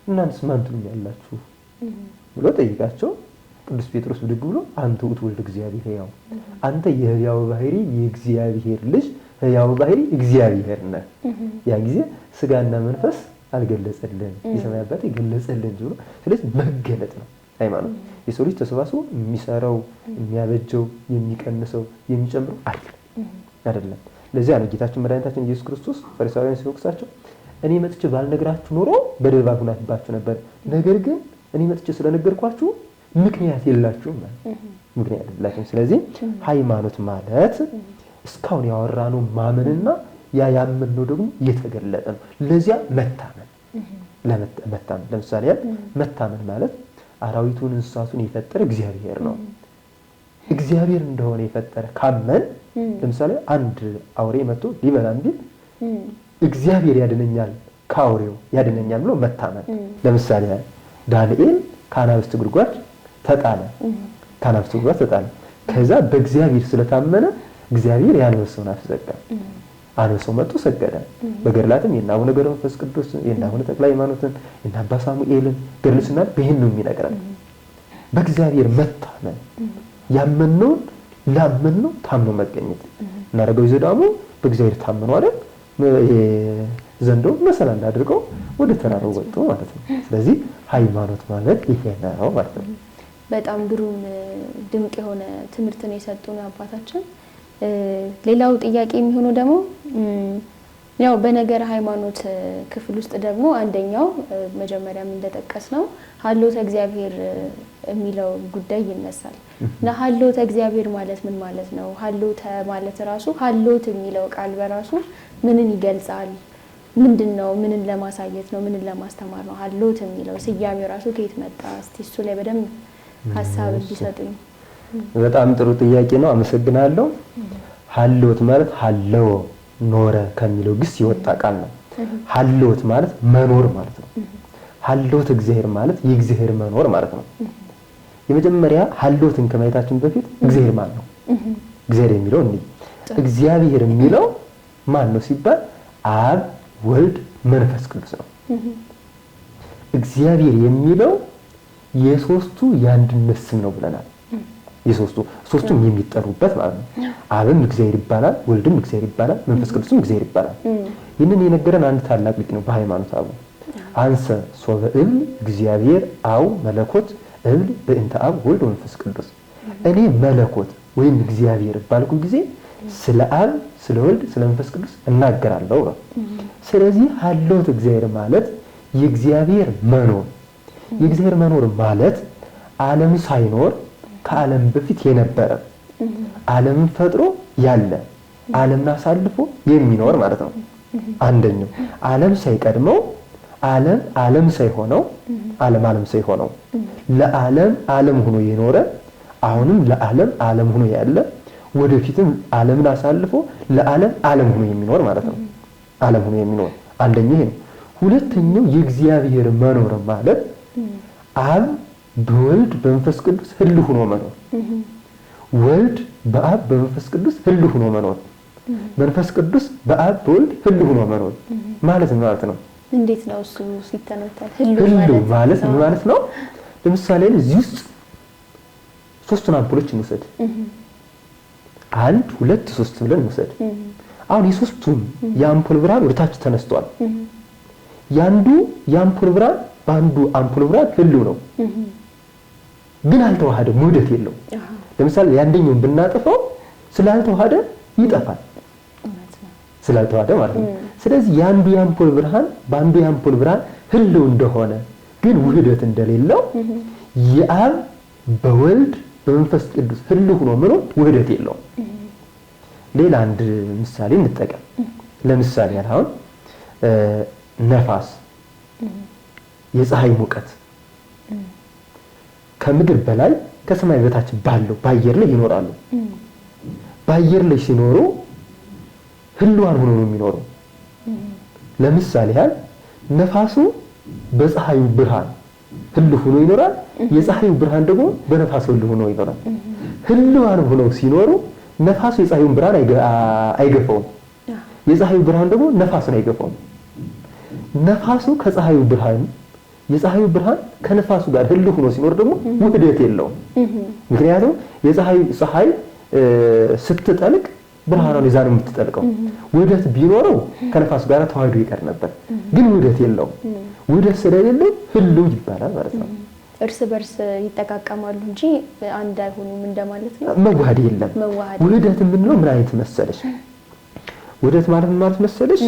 እናንተስ ማን ትሉኛላችሁ ብሎ ጠይቃቸው። ቅዱስ ጴጥሮስ ብድግ ብሎ አንተ ውእቱ ወልደ እግዚአብሔር ሕያው፣ አንተ የሕያው ባህሪ የእግዚአብሔር ልጅ ሕያው ባህሪ እግዚአብሔር ነህ። ያን ጊዜ ስጋና መንፈስ አልገለጸልን፣ የሰማይ አባቴ ገለጸልን ብሎ። ስለዚህ መገለጥ ነው ሃይማኖት። የሰው ልጅ ተሰባስቦ የሚሰራው የሚያበጀው የሚቀንሰው የሚጨምረው አይደለም። ለዚያ ነው ጌታችን መድኃኒታችን ኢየሱስ ክርስቶስ ፈሪሳውያን ሲወቅሳቸው እኔ መጥቼ ባልነግራችሁ ኖሮ በደል ባልሆናባችሁ ነበር፣ ነገር ግን እኔ መጥቼ ስለነገርኳችሁ ምክንያት የላችሁም ማለት ምክንያት የላችሁም። ስለዚህ ሃይማኖት ማለት እስካሁን ያወራነው ማመንና ያ ያመንነው ደግሞ የተገለጠ ነው። ለዚያ መታመን ለምሳሌ መታመን ማለት አራዊቱን እንስሳቱን የፈጠረ እግዚአብሔር ነው። እግዚአብሔር እንደሆነ የፈጠረ ካመን ለምሳሌ አንድ አውሬ መጥቶ ሊበላን ቢል እግዚአብሔር ያድነኛል ከአውሬው ያድነኛል ብሎ መታመን። ለምሳሌ ዳንኤል ከአናብስት ጉድጓድ ተጣለ። ከዛ በእግዚአብሔር ስለታመነ እግዚአብሔር ያንበሳውን አፍ ዘጋ። አንበሳው መጥቶ ሰገደ። በገድላትም የእነ አቡነ ገብረ መንፈስ ቅዱስ የእነ አቡነ ተክለ ሃይማኖትን የእነ አባ ሳሙኤልን ገድል ስናል ይህን ነው የሚነግረን። በእግዚአብሔር መታመን ያመንነውን ላመንነው ታምኖ መገኘት። እናደርገው ይዘዳሙ በእግዚአብሔር ታምኖ አይደል ዘንዶ መሰላል አድርገው ወደ ተራራው ወጡ ማለት ነው። ስለዚህ ሃይማኖት ማለት ይሄ ነው ማለት ነው። በጣም ግሩም ድንቅ የሆነ ትምህርት ነው የሰጡን አባታችን። ሌላው ጥያቄ የሚሆነው ደግሞ ያው በነገረ ሃይማኖት ክፍል ውስጥ ደግሞ አንደኛው መጀመሪያም እንደጠቀስ ነው ሀልዎተ እግዚአብሔር የሚለው ጉዳይ ይነሳል እና ሀልዎተ እግዚአብሔር ማለት ምን ማለት ነው? ሀልዎተ ማለት ራሱ ሀልዎት የሚለው ቃል በራሱ ምንን ይገልጻል? ምንድነው? ምንን ለማሳየት ነው? ምንን ለማስተማር ነው? ሀልዎት የሚለው ስያሜው ራሱ ከየት መጣ? እስቲ እሱ ላይ በደንብ ሀሳብ እንዲሰጡኝ። በጣም ጥሩ ጥያቄ ነው። አመሰግናለሁ። ሀልዎት ማለት ሀለወ ኖረ ከሚለው ግስ የወጣ ቃል ነው። ሀልዎት ማለት መኖር ማለት ነው። ሀልዎት እግዚአብሔር ማለት የእግዚአብሔር መኖር ማለት ነው። የመጀመሪያ ሀልዎትን ከማየታችን በፊት እግዚአብሔር ማን ነው? እግዚአብሔር የሚለው እንዴ እግዚአብሔር የሚለው ማን ነው ሲባል አብ ወልድ መንፈስ ቅዱስ ነው። እግዚአብሔር የሚለው የሶስቱ የአንድነት ስም ነው ብለናል። ሶስቱም የሚጠሩበት ማለት ነው። አብም እግዚአብሔር ይባላል፣ ወልድም እግዚአብሔር ይባላል፣ መንፈስ ቅዱስም እግዚአብሔር ይባላል። ይህንን የነገረን አንድ ታላቅ ሊቅ ነው በሃይማኖት አቡ አንሰ ሶበ እብል እግዚአብሔር አው መለኮት እብል በእንተ አብ ወልድ መንፈስ ቅዱስ። እኔ መለኮት ወይም እግዚአብሔር ባልኩ ጊዜ ስለ አብ ስለ ወልድ ስለ መንፈስ ቅዱስ እናገራለሁ ነው። ስለዚህ ሀልዎት እግዚአብሔር ማለት የእግዚአብሔር መኖር የእግዚአብሔር መኖር ማለት ዓለም ሳይኖር ከዓለም በፊት የነበረ ዓለምን ፈጥሮ ያለ ዓለምን አሳልፎ የሚኖር ማለት ነው። አንደኛው ዓለም ሳይቀድመው ዓለም ሳይሆነው ዓለም ሳይሆነው ለዓለም ዓለም ሆኖ የኖረ አሁንም ለዓለም ዓለም ሆኖ ያለ ወደፊትም ዓለምን አሳልፎ ለዓለም ዓለም ሆኖ የሚኖር ማለት ነው። ዓለም ሆኖ የሚኖር አንደኛው ይሄ ነው። ሁለተኛው የእግዚአብሔር መኖር ማለት አብ በወልድ በመንፈስ ቅዱስ ህልው ሆኖ መኖር፣ ወልድ በአብ በመንፈስ ቅዱስ ህልው ሆኖ መኖር፣ መንፈስ ቅዱስ በአብ በወልድ ህልው ሆኖ መኖር ማለት ነው። እንዴት ነው እሱ ሲተነተን ህልው ማለት ምን ማለት ነው? ለምሳሌ እዚህ ውስጥ ሶስቱን አምፖሎች እንውሰድ። 1 2 3 ብለን እንውሰድ። አሁን የሶስቱም የአምፖል ብርሃን ወደ ታች ተነስቷል። ያንዱ የአምፖል ብርሃን በአንዱ አምፖል ብርሃን ህልው ነው፣ ግን አልተዋሃደም፣ ውህደት የለው። ለምሳሌ ያንደኛውን ብናጠፋው ስላልተዋሃደ ይጠፋል፣ ስላልተዋሃደ ማለት ነው። ስለዚህ ያንዱ የአምፖል ብርሃን በአንዱ የአምፖል ብርሃን ህልው እንደሆነ ግን ውህደት እንደሌለው የአብ በወልድ በመንፈስ ቅዱስ ህልው ሆኖ መኖር ውህደት የለውም። ሌላ አንድ ምሳሌ እንጠቀም። ለምሳሌ አሁን ነፋስ፣ የፀሐይ ሙቀት ከምድር በላይ ከሰማይ በታች ባለው በአየር ላይ ይኖራሉ። በአየር ላይ ሲኖሩ ህልዋን ሆኖ ነው የሚኖሩ። ለምሳሌ ነፋሱ በፀሐዩ ብርሃን ህልው ሆኖ ይኖራል። የፀሐዩ ብርሃን ደግሞ በነፋሱ ህልው ሆኖ ይኖራል። ህልዋን ሆነው ሲኖሩ ነፋሱ የፀሐዩን ብርሃን አይገፋውም፣ የፀሐዩ ብርሃን ደግሞ ነፋሱን አይገፋውም። ነፋሱ ከፀሐዩ ብርሃን የፀሐዩ ብርሃን ከነፋሱ ጋር ህልው ሆኖ ሲኖር ደግሞ ውህደት የለውም። ምክንያቱም ፀሐይ ስትጠልቅ ብርሃኗን ይዛ ነው የምትጠልቀው። ውህደት ቢኖረው ከነፋሱ ጋር ተዋህዶ ይቀር ነበር፣ ግን ውህደት የለውም። ውህደት ስለሌለው ህልው ይባላል ማለት ነው። እርስ በርስ ይጠቃቀማሉ እንጂ አንድ አይሆኑም እንደማለት ነው። መዋሃድ የለም። ውህደት የምንለው ምን አይነት መሰለሽ? ውህደት ማለት ምን ማለት መሰለሽ?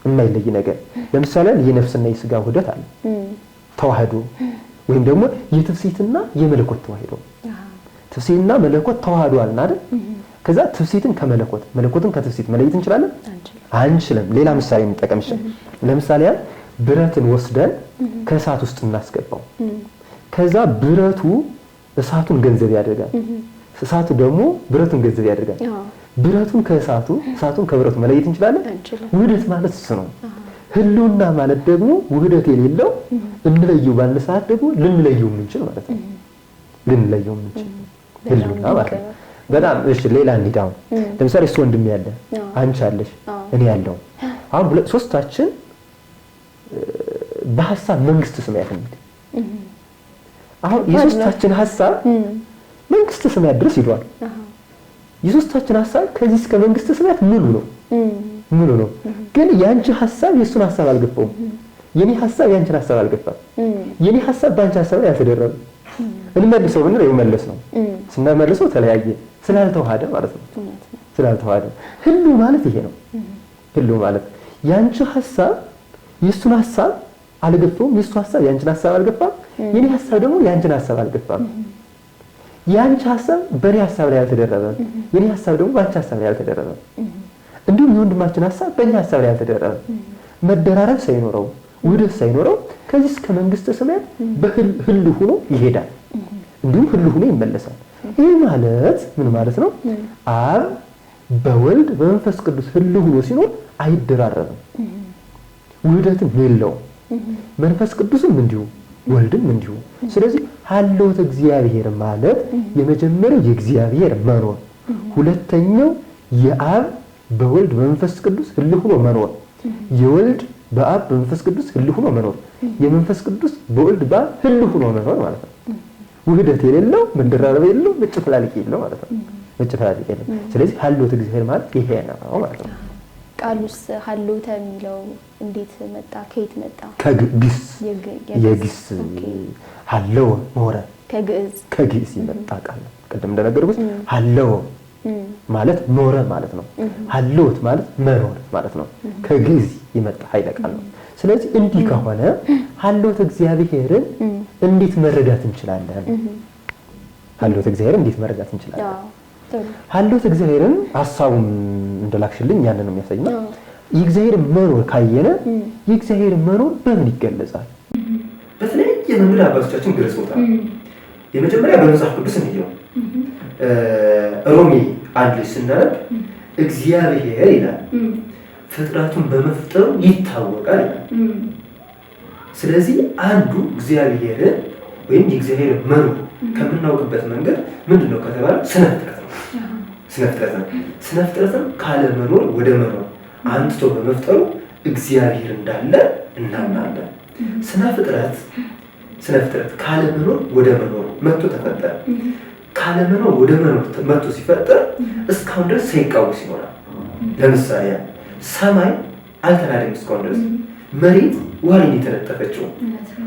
የማይለይ ነገር ለምሳሌ የነፍስና የስጋ ውህደት አለ፣ ተዋህዶ ወይም ደግሞ የትፍሲትና የመለኮት ተዋህዶ። ትፍሲትና መለኮት ተዋህዷል አይደል? ከዛ ትፍሲትን ከመለኮት መለኮትን ከትፍሲት መለየት እንችላለን? አንችልም። ሌላ ምሳሌ እንጠቀም። ለምሳሌ ብረትን ወስደን ከእሳት ውስጥ እናስገባው። ከዛ ብረቱ እሳቱን ገንዘብ ያደርጋል፣ እሳቱ ደግሞ ብረቱን ገንዘብ ያደርጋል። ብረቱን ከእሳቱ እሳቱን ከብረቱ መለየት እንችላለን? ውህደት ማለት እሱ ነው። ህልውና ማለት ደግሞ ውህደት የሌለው እንለየው ባለ ሰዓት ደግሞ ልንለየው የምንችል ማለት ነው። ልንለየው የምንችል ህልውና ማለት ነው። በጣም እሺ። ሌላ እንሂድ። አሁን ለምሳሌ እሱ ወንድም ያለ አንቺ አለሽ እኔ ያለው አሁን ሶስታችን በሐሳብ መንግስተ ሰማያት እንሂድ። አሁን የሶስታችን ሐሳብ መንግስተ ሰማያት ድረስ ይሏል። የሶስታችን ሐሳብ ከዚህ እስከ መንግስተ ሰማያት ሙሉ ነው። ግን ያንቺ ሐሳብ የሱን ሐሳብ አልገፋውም፣ የኔ ሐሳብ ያንቺን ሐሳብ አልገፋም። የኔ ሐሳብ ባንቺ ሐሳብ ላይ አልተደረበ። እንመልሰው ብንል የመለስ ነው፣ ስናመልሰው ተለያየ፣ ስላልተዋሃደ ማለት ነው። ስላልተዋሃደ ህልው ማለት ይሄ ነው። ህልው ማለት ያንቺ ሐሳብ የሱን ሐሳብ አልገፋውም፣ የሱ ሐሳብ ያንቺን ሐሳብ አልገፋም፣ የኔ ሐሳብ ደግሞ ያንቺን ሐሳብ አልገፋም። ያንቺ ሐሳብ በኔ ሐሳብ ላይ አልተደረበም፣ የኔ ሐሳብ ደግሞ ባንቺ ሐሳብ ላይ አልተደረበም። እንዲሁም የወንድማችን ሐሳብ በእኛ ሐሳብ ላይ አልተደረበም። መደራረብ ሳይኖረው ውህደት ሳይኖረው ከዚህ እስከ መንግስተ ሰማያት በህልው ሆኖ ይሄዳል፣ እንዲሁም ህልው ሆኖ ይመለሳል። ይህ ማለት ምን ማለት ነው? አብ በወልድ በመንፈስ ቅዱስ ህልው ሆኖ ሲኖር አይደራረብም፣ ውህደትም የለውም። መንፈስ ቅዱስም እንዲሁ ወልድም እንዲሁ። ስለዚህ ሀልዎተ እግዚአብሔር ማለት የመጀመሪያው የእግዚአብሔር መኖር፣ ሁለተኛው የአብ በወልድ በመንፈስ ቅዱስ ህልው ሆኖ መኖር፣ የወልድ በአብ በመንፈስ ቅዱስ ህልው ሆኖ መኖር፣ የመንፈስ ቅዱስ በወልድ በአብ ህልው ሆኖ መኖር ማለት ነው። ውህደት የሌለው መደራረብ የሌለው መጨፈላለቅ የሌለው ማለት ነው። መጨፈላለቅ የሌለው። ስለዚህ ሀልዎተ እግዚአብሔር ማለት ይሄ ነው ማለት ነው። ቃሉስ ሀልዎተ የሚለው እንዴት መጣ? ከየት መጣ? ከግስ የግስ ሀለው ኖረ ከግስ የመጣ ቃል ነው። ቅድም እንደነገርኩት ሀለው ማለት ኖረ ማለት ነው። ሀልዎት ማለት መኖር ማለት ነው። ከግስ የመጣ ኃይለ ቃል ነው። ስለዚህ እንዲህ ከሆነ ሀልዎተ እግዚአብሔርን እንዴት መረዳት እንችላለን? ሀልዎተ እግዚአብሔርን እንዴት መረዳት እንችላለን? ሀልዎተ እግዚአብሔርን ሐሳቡን እንደላክሽልኝ ያንን ነው የሚያሳየው። የእግዚአብሔር መኖር ካየነ የእግዚአብሔር መኖር በምን ይገለጻል? በተለያየ መንገድ አባቶቻችን ገልጸውታል። የመጀመሪያ በመጽሐፍ ቅዱስ እንየው። ሮሜ 1 ስናነብ እግዚአብሔር ይላል ፍጥረቱን በመፍጠሩ ይታወቃል ይላል። ስለዚህ አንዱ እግዚአብሔርን ወይም የእግዚአብሔር መኖር ከምናውቅበት መንገድ ምንድነው ከተባለ ስነ ፍጥረት ነው። ስነ ፍጥረትን ካለ መኖር ወደ መኖር አንስቶ በመፍጠሩ እግዚአብሔር እንዳለ እናምናለን። ስነ ፍጥረት ካለ መኖር ወደ መኖር መጥቶ ተፈጠረ። ካለ መኖር ወደ መኖር መጥቶ ሲፈጠር እስካሁን ድረስ ሳይቃወስ ይኖራል። ለምሳሌ ሰማይ አልተናደም እስካሁን ድረስ። መሬት ውሃ ላይ የተነጠፈችው፣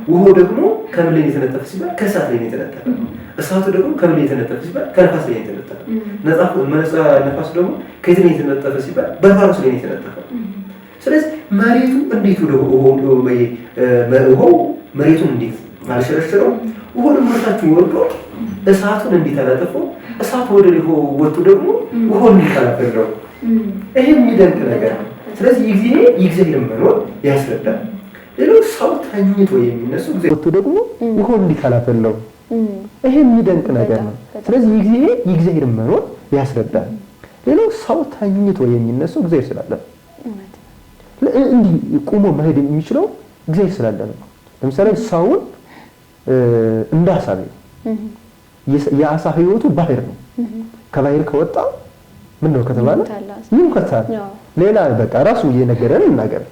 ውሃው ደግሞ ከምን ላይ የተነጠፈ ሲባል ከእሳት ላይ የተነጠፈ፣ እሳቱ ደግሞ ከምን ላይ የተነጠፈ ሲባል ከነፋስ ላይ የተነጠፈ፣ ነፋሱ ደግሞ ከየት ላይ የተነጠፈ ሲባል በፋሮስ ላይ የተነጠፈ። ስለዚህ መሬቱ እንዴት ውሃው መሬቱን እንዴት አልሸረሸረው? ውሃውን ወርታችሁ ወርዶ እሳቱን እንዴት አላጠፈው? እሳቱ ወደ ወጥቶ ደግሞ ውሃውን እንዴት አላፈለው? ይሄ የሚደንቅ ነገር ነው። ስለዚህ የእግዚአብሔር መኖር ያስረዳል። ሌላው ሰው ተኝቶ የሚነሱ ወጥቶ ደግሞ ውሃውን እንዴት አላፈለው? ይሄ የሚደንቅ ነገር ነው። ስለዚህ የእግዚአብሔር መኖር ያስረዳል። ሌላው ሰው ተኝቶ የሚነሱ እግዚአብሔር ስላለ ነው። እንዲህ ቆሞ መሄድ የሚችለው እግዚአብሔር ስላለ ነው። ለምሳሌ ሰውን እንዳሳብ የአሳ ህይወቱ ባህር ነው። ከባህር ከወጣ ምን ነው ከተባለ ምን ከተባለ ሌላ በቃ ራሱ እየነገረን እናገር።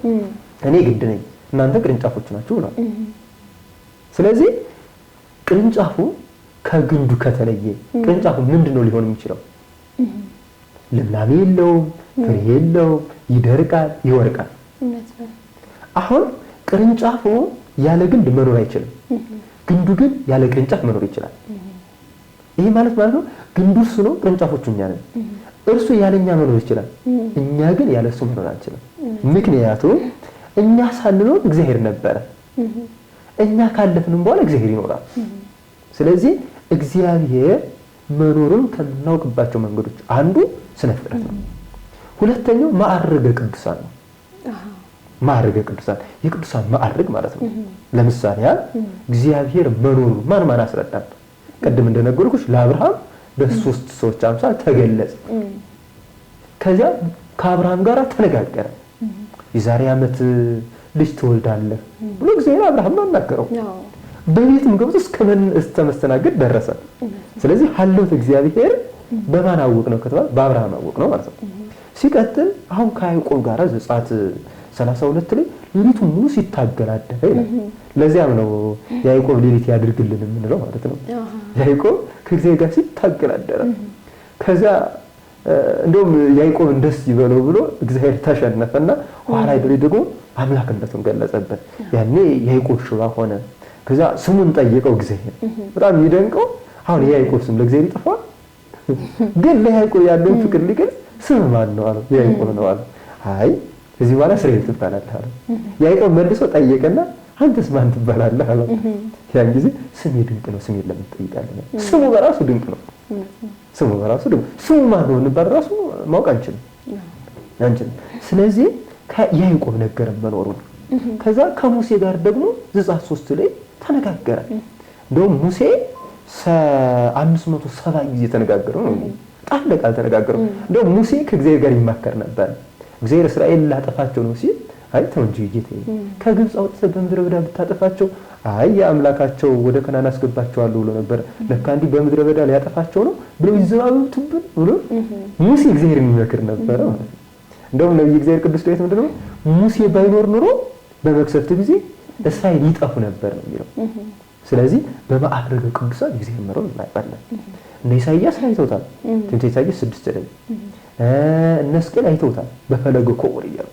እኔ ግድ ነኝ እናንተ ቅርንጫፎች ናችሁ ብሏል። ስለዚህ ቅርንጫፉ ከግንዱ ከተለየ ቅርንጫፉ ምንድነው ሊሆን የሚችለው? ልምላሜ የለውም፣ ፍሬ የለውም፣ ይደርቃል፣ ይወርቃል። አሁን ቅርንጫፉ ያለ ግንድ መኖር አይችልም። ግንዱ ግን ያለ ቅርንጫፍ መኖር ይችላል። ይሄ ማለት ነው ግንዱ እሱ ነው፣ ቅርንጫፎቹ እኛ ነን። እርሱ ያለኛ መኖር ይችላል፣ እኛ ግን ያለሱ መኖር አንችልም። ምክንያቱም እኛ ሳንኖር እግዚአብሔር ነበረ፣ እኛ ካለፍንም በኋላ እግዚአብሔር ይኖራል። ስለዚህ እግዚአብሔር መኖሩን ከምናውቅባቸው መንገዶች አንዱ ስነ ፍጥረት ነው። ሁለተኛው ማዕረገ ቅዱሳን ነው። ማዕረገ ቅዱሳን የቅዱሳን ማዕረግ ማለት ነው። ለምሳሌ እግዚአብሔር መኖሩን ማን አስረዳን? ቀደም እንደነገርኩሽ ለአብርሃም በሶስት ሰዎች አምሳል ተገለጸ። ከዚያ ከአብርሃም ጋር ተነጋገረ። የዛሬ ዓመት ልጅ ትወልዳለህ ብሎ እግዚአብሔር አብርሃም አናገረው። በቤትም ገብቶ እስከ መስተናገድ ደረሰ። ስለዚህ ሀልዎተ እግዚአብሔር በማን አወቅ ነው ከተባለ በአብርሃም አወቅ ነው ማለት ነው። ሲቀጥል አሁን ከያዕቆብ ጋር ዘጸአት 32 ላይ ሌሊቱን ሙሉ ሲታገል አደረ ይላል። ለዚያም ነው ያዕቆብ ሌሊት ያድርግልን የምንለው ማለት ነው። ያዕቆብ ከእግዚአብሔር ጋር ሲታገል አደረ። ከዛ እንደውም ያዕቆብን ደስ ይበለው ብሎ እግዚአብሔር ተሸነፈና ኋላ ደግሞ አምላክነቱን ገለጸበት። ያኔ ያዕቆብ ሽባ ሆነ። ከዛ ስሙን ጠየቀው እግዚአብሔር። በጣም የሚደንቀው አሁን የያዕቆብ ስም ለእግዚአብሔር ይጠፋል፣ ግን ለያዕቆብ ያለውን ፍቅር ሊገልጽ ስም ማን ነው አለው። ያዕቆብ ነው አለው። አይ ከዚህ በኋላ እስራኤል ትባላለህ አለው። ያዕቆብ መልሶ ጠየቀና አንተስ ማን ትባላለህ አለው። ያን ጊዜ ስሜ ድንቅ ነው፣ ስሜን ለምን ትጠይቃለህ? ስሙ በራሱ ድንቅ ነው። ስሙ በራሱ ድንቅ ስሙ ማን ነው እንባል ራሱ ማወቅ አንችልም። ስለዚህ ያዕቆብ ነገረን መኖሩን። ከዛ ከሙሴ ጋር ደግሞ ዘጸአት 3 ላይ ተነጋገረ። እንደውም ሙሴ 570 ጊዜ ተነጋገረ ነው። ቃል ለቃል ተነጋገረ። እንደውም ሙሴ ከእግዚአብሔር ጋር ይማከር ነበር። እግዚአብሔር እስራኤል ላጠፋቸው ነው ሲል አይ ተው እንጂ ጌታዬ ከግብፅ አውጥተህ በምድረ በዳ ብታጠፋቸው አይ የአምላካቸው ወደ ከናን አስገባቸዋለሁ ብሎ ነበር ለካ እንዲህ በምድረ በዳ ሊያጠፋቸው ነው ብለው ይዘባበቱብን ብሎ ሙሴ እግዚአብሔርን ይመክር ነበር ማለት ነው። እንደውም ነብዩ እግዚአብሔር ቅዱስ ዳዊት ምንድነው ሙሴ ባይኖር ኖሮ በመቅሰፍት ጊዜ እስራኤል ይጠፉ ነበር ነው የሚለው። ስለዚህ በማዕረገ ቅዱሳን እግዚአብሔር መሮን እናውቃለን። እነ ኢሳይያስ አይተውታል። ትንቢተ ኢሳይያስ 6 ላይ እነ ሕዝቅኤል አይተውታል። በፈለገ ኮር ይያሉ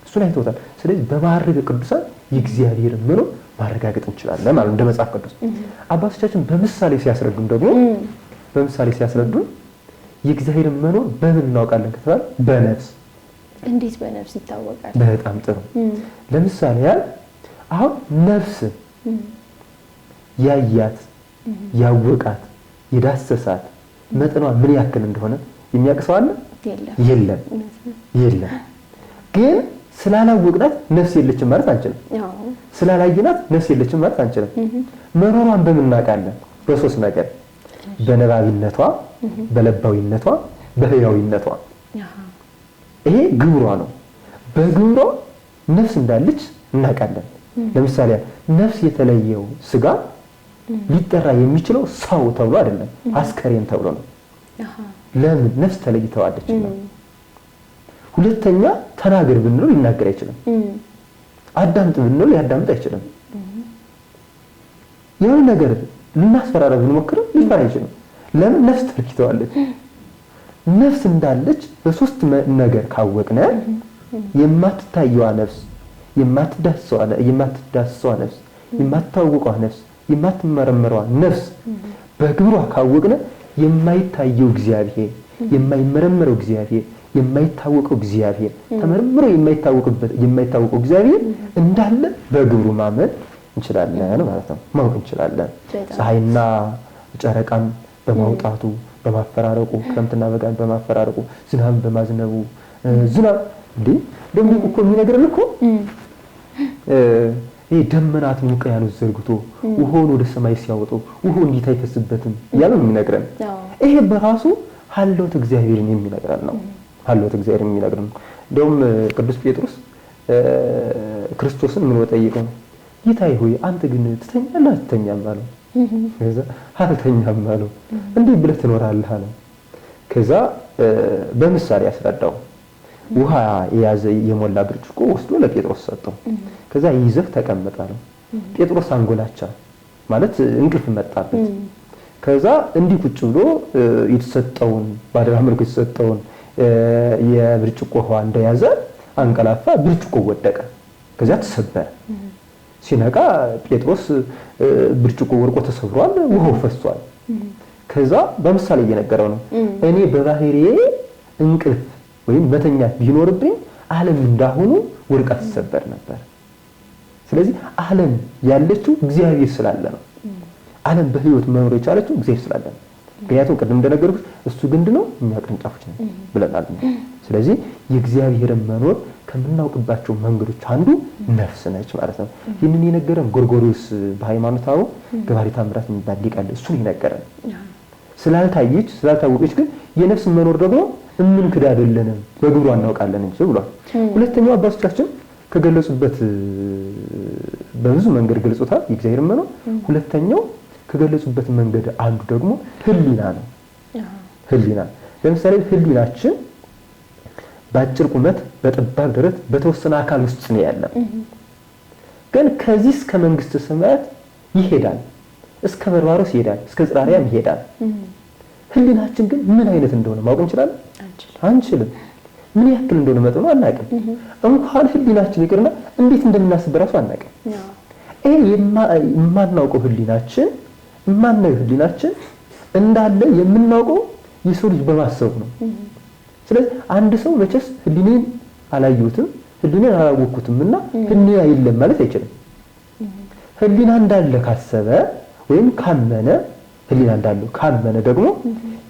እሱን አይተውታል። ስለዚህ በማዕረገ ቅዱሳን የእግዚአብሔር መሮን ማረጋገጥ እንችላለን ማለት እንደ መጽሐፍ ቅዱስ። አባቶቻችን በምሳሌ ሲያስረዱን ደግሞ የእግዚአብሔር መኖር በምን እናውቃለን ከተባለ በነፍስ። እንዴት በነፍስ ይታወቃል? በጣም ጥሩ። ለምሳሌ አሁን ነፍስ ያያት ያወቃት የዳሰሳት መጠኗ ምን ያክል እንደሆነ የሚያውቅ ሰው አለ? የለም። ግን ስላላወቅናት ነፍስ የለችም ማለት አንችልም። ስላላየናት ነፍስ የለችም ማለት አንችልም። መኖሯን በምን እናውቃለን? በሶስት ነገር፣ በነባቢነቷ፣ በለባዊነቷ፣ በህያዊነቷ። ይሄ ግብሯ ነው። በግብሯ ነፍስ እንዳለች እናውቃለን። ለምሳሌ ነፍስ የተለየው ስጋ ሊጠራ የሚችለው ሰው ተብሎ አይደለም፣ አስከሬን ተብሎ ነው። ለምን? ነፍስ ተለይተዋለች ነው። ሁለተኛ ተናገር ብንለው ሊናገር አይችልም። አዳምጥ ብንለው ሊያዳምጥ አይችልም። የሆነ ነገር ልናስፈራራ ብንሞክር ሊፈራ አይችልም። ለምን? ነፍስ ተለይተዋለች። ነፍስ እንዳለች በሶስት ነገር ካወቅነ የማትታየዋ ነፍስ፣ የማትዳሰዋ ነፍስ፣ የማትታወቀዋ ነፍስ፣ የማትመረመረዋ ነፍስ በግብሯ ካወቅነ የማይታየው እግዚአብሔር፣ የማይመረመረው እግዚአብሔር፣ የማይታወቀው እግዚአብሔር፣ ተመርምሮ የማይታወቀው እግዚአብሔር እንዳለ በግብሩ ማመን እንችላለን ማለት ነው። ማወቅ እንችላለን። ፀሐይና ጨረቃን በማውጣቱ በማፈራረቁ፣ ክረምትና በጋን በማፈራረቁ፣ ዝናብ በማዝነቡ ዝናብ ደግሞ እኮ የሚነግረን እኮ ይሄ ደመናትን ውቅያኖስ ዘርግቶ ውሃውን ወደ ሰማይ ሲያወጡ ውሃው እንዴት አይፈስበትም ያለ ነው የሚነግረን። ይሄ በራሱ ሀልዎት እግዚአብሔርን የሚነግረን ነው። ሀልዎት እግዚአብሔርን የሚነግረን ነው። እንደውም ቅዱስ ጴጥሮስ ክርስቶስን ምን ወጠየቀው? ጌታዬ ሆይ አንተ ግን ትተኛለህ አትተኛም አለው። ከዛ አልተኛም አለው። እንዴት ብለህ ትኖራለህ አለው። ከዛ በምሳሌ ያስረዳው። ውሃ የያዘ የሞላ ብርጭቆ ወስዶ ለጴጥሮስ ሰጠው። ከዛ ይዘህ ተቀመጥ አለው። ጴጥሮስ አንጎላቻ ማለት እንቅልፍ መጣበት። ከዛ እንዲህ ቁጭ ብሎ የተሰጠውን ባደራ መልኩ የተሰጠውን የብርጭቆ ውሃ እንደያዘ አንቀላፋ። ብርጭቆ ወደቀ። ከዛ ተሰበረ። ሲነቃ ጴጥሮስ ብርጭቆ ወርቆ ተሰብሯል፣ ውሃው ፈሷል። ከዛ በምሳሌ እየነገረው ነው። እኔ በባህሪዬ እንቅልፍ ወይም መተኛት ቢኖርብኝ ዓለም እንዳሁኑ ወርቃ ተሰበር ነበር። ስለዚህ ዓለም ያለችው እግዚአብሔር ስላለ ነው። ዓለም በህይወት መኖር የቻለችው እግዚአብሔር ስላለ ነው። ምክንያቱም ቅድም እንደነገርኩት እሱ ግንድ ነው፣ እኛ ቅርንጫፎች ነን ብለናል። ስለዚህ የእግዚአብሔርን መኖር ከምናውቅባቸው መንገዶች አንዱ ነፍስ ነች ማለት ነው። ይህንን የነገረን ጎርጎርዮስ በሃይማኖታው ገባሬ ተአምራት የሚባል ሊቅ አለ። እሱን የነገረን ስላልታወቀች ግን የነፍስ መኖር ደግሞ እምንክድ አይደለንም፣ በግብሯ እናውቃለን እንጂ ብሏል። ሁለተኛው አባቶቻችን ከገለጹበት በብዙ መንገድ ገልጾታል የእግዚአብሔርን መኖር። ሁለተኛው ከገለጹበት መንገድ አንዱ ደግሞ ህሊና ነው። ህሊና ለምሳሌ ህሊናችን በአጭር ቁመት በጠባብ ደረት በተወሰነ አካል ውስጥ ነው ያለው። ግን ከዚህ እስከ መንግስተ ሰማያት ይሄዳል፣ እስከ በርባሮስ ይሄዳል፣ እስከ ጽራሪያም ይሄዳል። ህሊናችን ግን ምን አይነት እንደሆነ ማወቅ እንችላለን? አንችልም። ምን ያክል እንደሆነ መጠኑ አናውቅም። እንኳን ህሊናችን ይቅርና እንዴት እንደምናስብ ራሱ አናውቅም። ይሄ የማናውቀው ህሊናችን እንዳለ የምናውቀው የሰው ልጅ በማሰብ ነው። ስለዚህ አንድ ሰው መቼስ ህሊናን አላየሁትም ህሊናን አላወቅኩትምና ህሊና የለም ማለት አይችልም። ህሊና እንዳለ ካሰበ ወይም ካመነ ህሊና እንዳለው ካመነ ደግሞ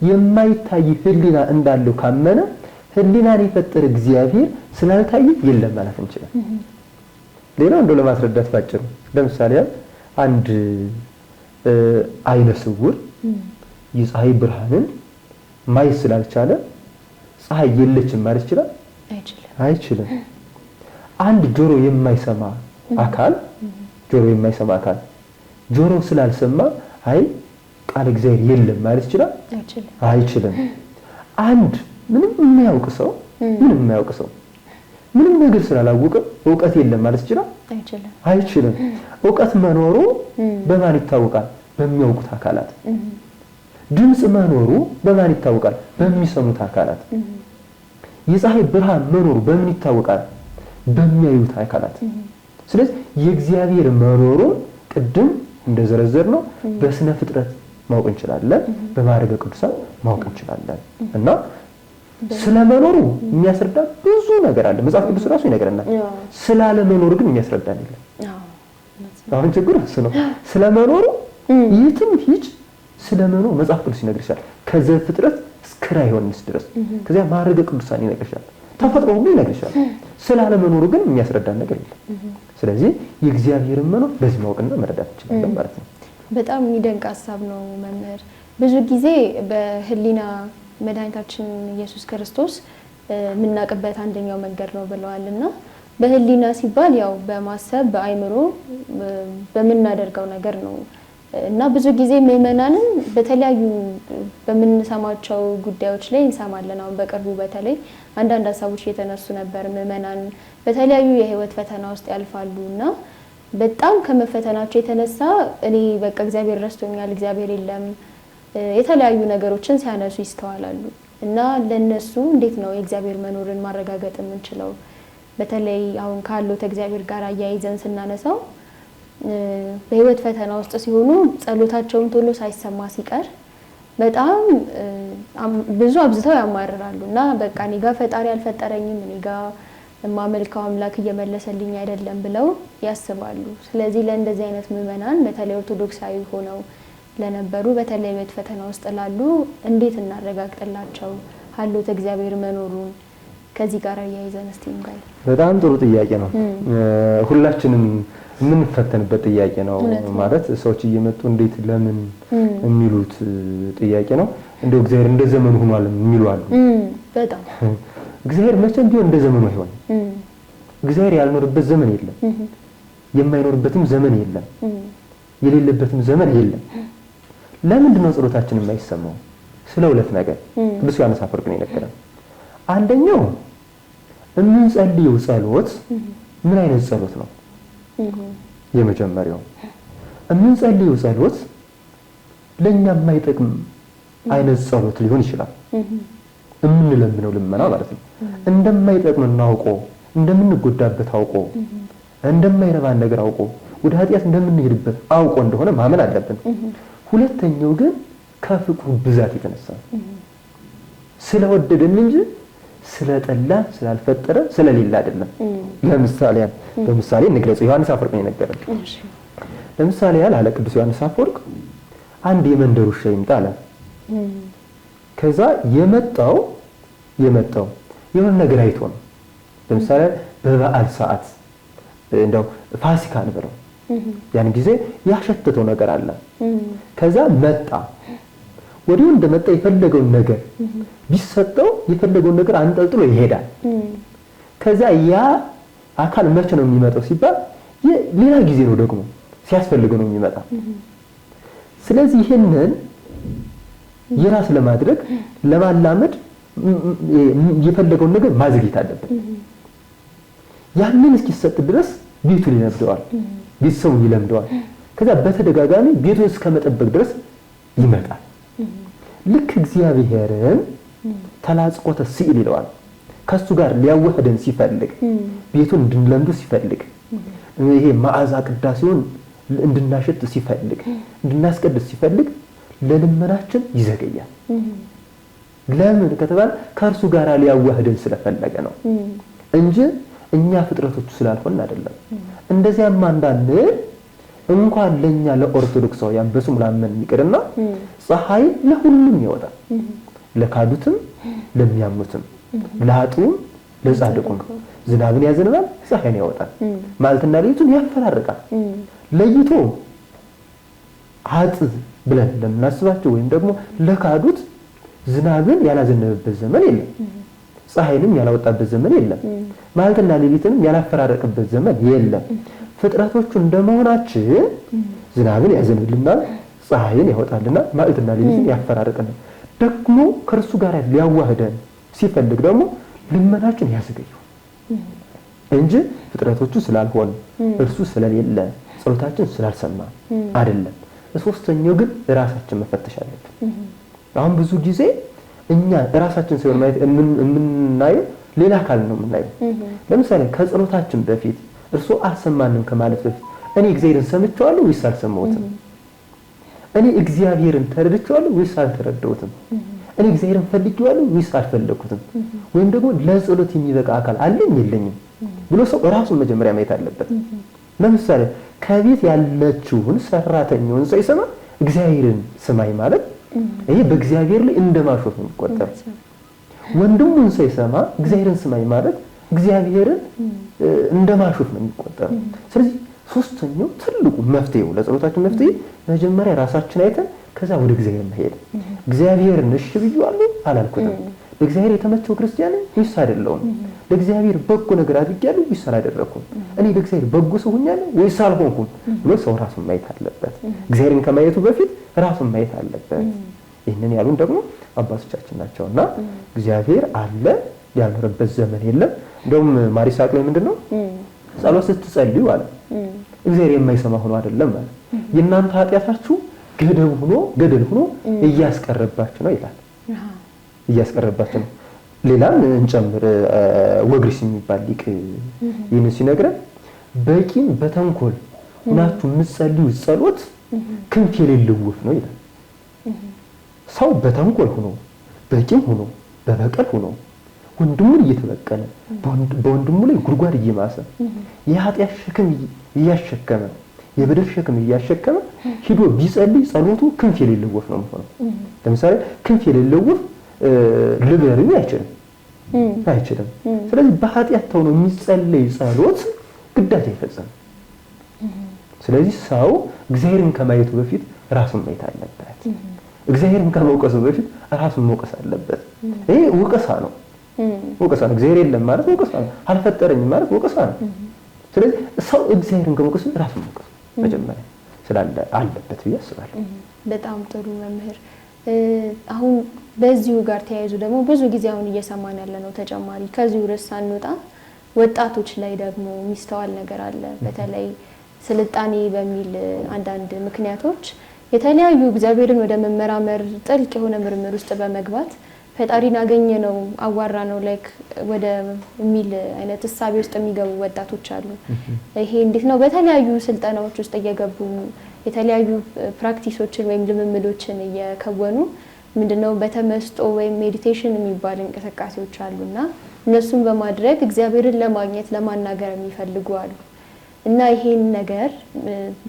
የማይታይ ህሊና እንዳለው ካመነ ህሊናን የፈጠረ እግዚአብሔር ስላልታየ የለም ማለት እንችላለን። ሌላው እንደው ለማስረዳት ባጭሩ ለምሳሌ አንድ አይነ ስውር የፀሐይ ብርሃንን ማየት ስላልቻለ ፀሐይ የለችም ማለት ይችላል? አይችልም። አንድ ጆሮ የማይሰማ አካል ጆሮ ስላልሰማ አይ ቃል እግዚአብሔር የለም ማለት ይችላል? አይችልም። አንድ ምንም የማያውቅ ሰው ምንም ነገር ስላላወቀ ዕውቀት የለም ማለት ይችላል? አይችልም። ዕውቀት መኖሩ በማን ይታወቃል? በሚያውቁት አካላት። ድምጽ መኖሩ በማን ይታወቃል? በሚሰሙት አካላት። የፀሐይ ብርሃን መኖሩ በምን ይታወቃል? በሚያዩት አካላት። ስለዚህ የእግዚአብሔር መኖሩን ቅድም እንደዘረዘር ነው በስነ ፍጥረት ማወቅ እንችላለን፣ በማዕረገ ቅዱሳን ማወቅ እንችላለን። እና ስለመኖሩ የሚያስረዳ ብዙ ነገር አለ። መጽሐፍ ቅዱስ ራሱ ይነግረናል። ስላለ መኖሩ ግን የሚያስረዳን የለም። አሁን ችግሩ እሱ ነው። ስለመኖሩ የትም ሂጅ ስለመኖሩ መጽሐፍ ቅዱስ ይነግርሻል። ከዘፍጥረት እስከ ራዕየ ዮሐንስ ድረስ ከዚያ ማዕረገ ቅዱሳን ይነግርሻል። ተፈጥሮ ሁሉ ይነግርሻል። ስላለ መኖሩ ግን የሚያስረዳን ነገር የለም። ስለዚህ የእግዚአብሔርን መኖር በዚህ ማወቅና መረዳት እንችላለን ማለት ነው። በጣም የሚደንቅ ሀሳብ ነው መምህር። ብዙ ጊዜ በህሊና መድኃኒታችን ኢየሱስ ክርስቶስ የምናውቅበት አንደኛው መንገድ ነው ብለዋልና በህሊና ሲባል ያው በማሰብ በአይምሮ በምናደርገው ነገር ነው እና ብዙ ጊዜ ምዕመናንን በተለያዩ በምንሰማቸው ጉዳዮች ላይ እንሰማለን። አሁን በቅርቡ በተለይ አንዳንድ ሀሳቦች እየተነሱ ነበር። ምዕመናን በተለያዩ የህይወት ፈተና ውስጥ ያልፋሉና በጣም ከመፈተናቸው የተነሳ እኔ በቃ እግዚአብሔር ረስቶኛል፣ እግዚአብሔር የለም የተለያዩ ነገሮችን ሲያነሱ ይስተዋላሉ። እና ለነሱ እንዴት ነው የእግዚአብሔር መኖርን ማረጋገጥ የምንችለው? በተለይ አሁን ካለው ከእግዚአብሔር ጋር አያይዘን ስናነሳው በህይወት ፈተና ውስጥ ሲሆኑ ጸሎታቸውን ቶሎ ሳይሰማ ሲቀር በጣም ብዙ አብዝተው ያማርራሉና በቃ እኔ ጋር ፈጣሪ አልፈጠረኝም፣ እኔ ጋር የማመልከው አምላክ እየመለሰልኝ አይደለም ብለው ያስባሉ። ስለዚህ ለእንደዚህ አይነት ምዕመናን በተለይ ኦርቶዶክሳዊ ሆነው ለነበሩ በተለይ ህይወት ፈተና ውስጥ ላሉ እንዴት እናረጋግጥላቸው ሀሎተ እግዚአብሔር መኖሩን? ከዚህ ጋር አያይዘን እስቲ እንጋይ። በጣም ጥሩ ጥያቄ ነው። ሁላችንም የምንፈተንበት ጥያቄ ነው። ማለት ሰዎች እየመጡ እንዴት ለምን የሚሉት ጥያቄ ነው። እንደው እግዚአብሔር እንደ ዘመኑ ሆኗል የሚሉ አሉ። በጣም እግዚአብሔር መቼም ቢሆን እንደ ዘመኑ አይሆን። እግዚአብሔር ያልኖርበት ዘመን የለም፣ የማይኖርበትም ዘመን የለም፣ የሌለበትም ዘመን የለም። ለምንድን ነው ጸሎታችን የማይሰማው? ስለ ሁለት ነገር ቅዱስ ዮሐንስ አፈወርቅ ነው የነገረን። አንደኛው የምንጸልየው ጸሎት ምን አይነት ጸሎት ነው? የመጀመሪያው የምንጸልየው ጸሎት ለኛ የማይጠቅም አይነት ጸሎት ሊሆን ይችላል። የምንለምነው ልመና ማለት ነው። እንደማይጠቅም እናውቆ እንደምንጎዳበት አውቆ እንደማይረባን ነገር አውቆ ወደ ኃጢአት እንደምንሄድበት አውቆ እንደሆነ ማመን አለብን። ሁለተኛው ግን ከፍቅሩ ብዛት የተነሳ ስለወደደን እንጂ ስለጠላን ስላልፈጠረ ስለሌላ አይደለም። ለምሳሌ በምሳሌ እንግለጽ። ዮሐንስ አፈወርቅ ነው የነገረን። ለምሳሌ አለ ቅዱስ ዮሐንስ አፈወርቅ አንድ የመንደር ውሻ ይምጣ አለ። ከዛ የመጣው የሆነ ነገር አይቶ ነው። ለምሳሌ በበዓል ሰዓት እንደው ፋሲካ ነው ያን ጊዜ ያሸተተው ነገር አለ። ከዛ መጣ። ወዲያው እንደመጣ የፈለገውን ነገር ቢሰጠው የፈለገውን ነገር አንጠልጥሎ ይሄዳል። ከዛ ያ አካል መቼ ነው የሚመጣው ሲባል ሌላ ጊዜ ነው ደግሞ ሲያስፈልገው ነው የሚመጣ። ስለዚህ ይሄንን የራስ ለማድረግ ለማላመድ የፈለገውን ነገር ማዘግየት አለበት። ያንን እስኪሰጥ ድረስ ቤቱን ይለምደዋል፣ ቤተሰቡ ይለምደዋል። ከዛ በተደጋጋሚ ቤቱን እስከመጠበቅ ድረስ ይመጣል። ልክ እግዚአብሔርን ተላጽቆተ ሲል ይለዋል። ከሱ ጋር ሊያወህደን ሲፈልግ ቤቱን እንድንለምዱ ሲፈልግ ይሄ መዓዛ ቅዳሴውን እንድናሸት ሲፈልግ እንድናስቀድስ ሲፈልግ ለልመናችን ይዘገያል። ለምን ከተባለ ከእርሱ ጋር ሊያወህደን ስለፈለገ ነው እንጂ እኛ ፍጥረቶቹ ስላልሆን አይደለም። እንደዚያም አንዳንድ እንኳን ለኛ ለኦርቶዶክሳውያን በስሙ ላመን ይቅርና ፀሐይ ለሁሉም ይወጣል፣ ለካዱትም ለሚያምኑትም ለኃጥኡም ለጻድቁም ዝናብን ያዘንባል፣ ፀሐይን ያወጣል፣ ማለትና ሌሊቱን ያፈራርቃል። ለይቶ ኃጥ ብለን ለምናስባቸው ወይም ደግሞ ለካዱት ዝናብን ያላዘነበበት ዘመን የለም፣ ፀሐይንም ያላወጣበት ዘመን የለም። ማለትና ሌሊትንም ያላፈራረቀበት ዘመን የለም። ፍጥረቶቹ እንደመሆናችን ዝናብን ያዘንብልናል፣ ፀሐይን ያወጣልና ማለትና ሌሊትን ያፈራረቀናል። ደግሞ ከእርሱ ጋር ሊያዋህደን ሲፈልግ ደግሞ ልመናችን ያዘገየው እንጂ ፍጥረቶቹ ስላልሆነ እርሱ ስለሌለ ጸሎታችን ስላልሰማ አይደለም። ሶስተኛው ግን ራሳችን መፈተሽ አለብን። አሁን ብዙ ጊዜ እኛ ራሳችን ሳይሆን ማየት የምናየው ሌላ አካል ነው የምናየው። ለምሳሌ ከጸሎታችን በፊት እርሱ አልሰማንም ከማለት በፊት እኔ እግዚአብሔርን ሰምቼዋለሁ ወይስ አልሰማሁትም? እኔ እግዚአብሔርን ተረድቼዋለሁ ወይስ አልተረዳሁትም? እኔ እግዚአብሔርን ፈልጌዋለሁ ወይስ አልፈለኩትም? ወይም ደግሞ ለጸሎት የሚበቃ አካል አለኝ የለኝም ብሎ ሰው ራሱን መጀመሪያ ማየት አለበት። ለምሳሌ ከቤት ያለችውን ሰራተኛውን ሳይሰማ እግዚአብሔርን ስማኝ ማለት ይሄ በእግዚአብሔር ላይ እንደማሾፍ ነው የሚቆጠረው። ወንድሙን ሳይሰማ እግዚአብሔርን ስማኝ ማለት እግዚአብሔርን እንደማሾፍ ነው የሚቆጠረው። ስለዚህ ሶስተኛው ትልቁ መፍትሄው ለጸሎታችን መፍትሄ መጀመሪያ ራሳችን አይተን ከዛ ወደ እግዚአብሔር መሄድ። እግዚአብሔርን እሺ ብዬዋለሁ አላልኩትም? ለእግዚአብሔር የተመቸው ክርስቲያን ወይስ አይደለሁም? ለእግዚአብሔር በጎ ነገር አድርጌያለሁ ወይስ አላደረኩም? እኔ ለእግዚአብሔር በጎ ሰው ሆኛለሁ ወይስ አልሆንኩም ብሎ ሰው ራሱን ማየት አለበት። እግዚአብሔርን ከማየቱ በፊት ራሱን ማየት አለበት። ይህንን ያሉን ደግሞ አባቶቻችን ናቸውና እግዚአብሔር አለ ያልኖረበት ዘመን የለም። እንደውም ማሪሳቅ ላይ ምንድነው ጸሎት ስትጸልዩ አለ እግዚአብሔር የማይሰማ ሆኖ አይደለም ማለት የእናንተ ኃጢአታችሁ ገደል ሆኖ እያስቀረባችሁ ነው ይላል። እያስቀረባችሁ ነው። ሌላም እንጨምር ወግሪስ የሚባል ሊቅ ይህን ሲነግረን በቂም በተንኮል ሁናችሁ የምትጸልዩ ጸሎት ክንፍ የሌለው ወፍ ነው ይላል። ሰው በተንኮል ሆኖ በቂም ሆኖ በበቀል ሆኖ ወንድሙን እየተበቀለ በወንድሙ ላይ ጉድጓድ እየማሰ የኃጢአት ሸክም እያሸከመ የበደል ሸክም እያሸከመ ሂዶ ቢጸልይ ጸሎቱ ክንፍ የሌለው ወፍ ነው የሚሆነው። ለምሳሌ ክንፍ የሌለው ወፍ ልበርም አይችልም። ስለዚህ በኃጢአት ተውኖ የሚጸለይ ጸሎት ግዳጅ አይፈጸም። ስለዚህ ሰው እግዚአብሔርን ከማየቱ በፊት ራሱን ማየት አለበት። እግዚአብሔርን ከመውቀሱ በፊት ራሱን መውቀስ አለበት። ይሄ ወቀሳ ነው። እግዚአብሔር የለም ማለት ወቀሳ ነው። አልፈጠረኝም ማለት ወቀሳ ነው። ስለዚህ ሰው እግዚአብሔርን ከመውቀሱ ራሱን መውቀስ መጀመሪያ ስላለ አለበት ብዬ አስባለሁ። በጣም ጥሩ መምህር። አሁን በዚሁ ጋር ተያይዞ ደግሞ ብዙ ጊዜ አሁን እየሰማን ያለ ነው ተጨማሪ ከዚሁ ርዕስ ሳንወጣ ወጣቶች ላይ ደግሞ የሚስተዋል ነገር አለ። በተለይ ስልጣኔ በሚል አንዳንድ ምክንያቶች የተለያዩ እግዚአብሔርን ወደ መመራመር ጥልቅ የሆነ ምርምር ውስጥ በመግባት ፈጣሪን አገኘ ነው አዋራ ነው ላይክ ወደ ሚል አይነት ሐሳብ ውስጥ የሚገቡ ወጣቶች አሉ። ይሄ እንዴት ነው? በተለያዩ ስልጠናዎች ውስጥ እየገቡ የተለያዩ ፕራክቲሶችን ወይም ልምምዶችን እየከወኑ ምንድነው በተመስጦ ወይም ሜዲቴሽን የሚባል እንቅስቃሴዎች አሉና እነሱን በማድረግ እግዚአብሔርን ለማግኘት ለማናገር የሚፈልጉ አሉ። እና ይሄን ነገር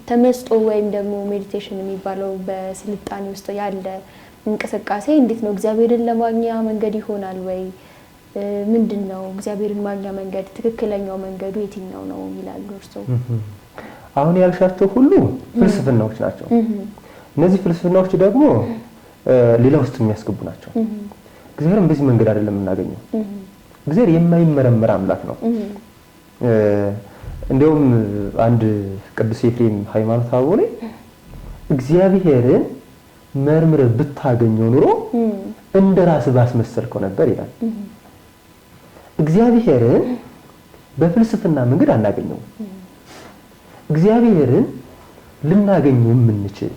ተመስጦ ወይም ደግሞ ሜዲቴሽን የሚባለው በስልጣኔ ውስጥ ያለ እንቅስቃሴ እንዴት ነው እግዚአብሔርን ለማግኛ መንገድ ይሆናል ወይ? ምንድነው እግዚአብሔርን ማግኛ መንገድ? ትክክለኛው መንገዱ የትኛው ነው ይላሉ እርስዎ? አሁን ያልሻቸው ሁሉ ፍልስፍናዎች ናቸው። እነዚህ ፍልስፍናዎች ደግሞ ሌላ ውስጥ የሚያስገቡ ናቸው። እግዚአብሔርን በዚህ መንገድ አይደለም የምናገኘው። እግዚአብሔር የማይመረመር አምላክ ነው። እንደውም አንድ ቅዱስ ኤፍሬም ሃይማኖተ አበው ላይ እግዚአብሔርን መርምረህ ብታገኘው ኑሮ እንደራስህ ባስመሰልከው ነበር ይላል። እግዚአብሔርን በፍልስፍና መንገድ አናገኘው። እግዚአብሔርን ልናገኘው የምንችል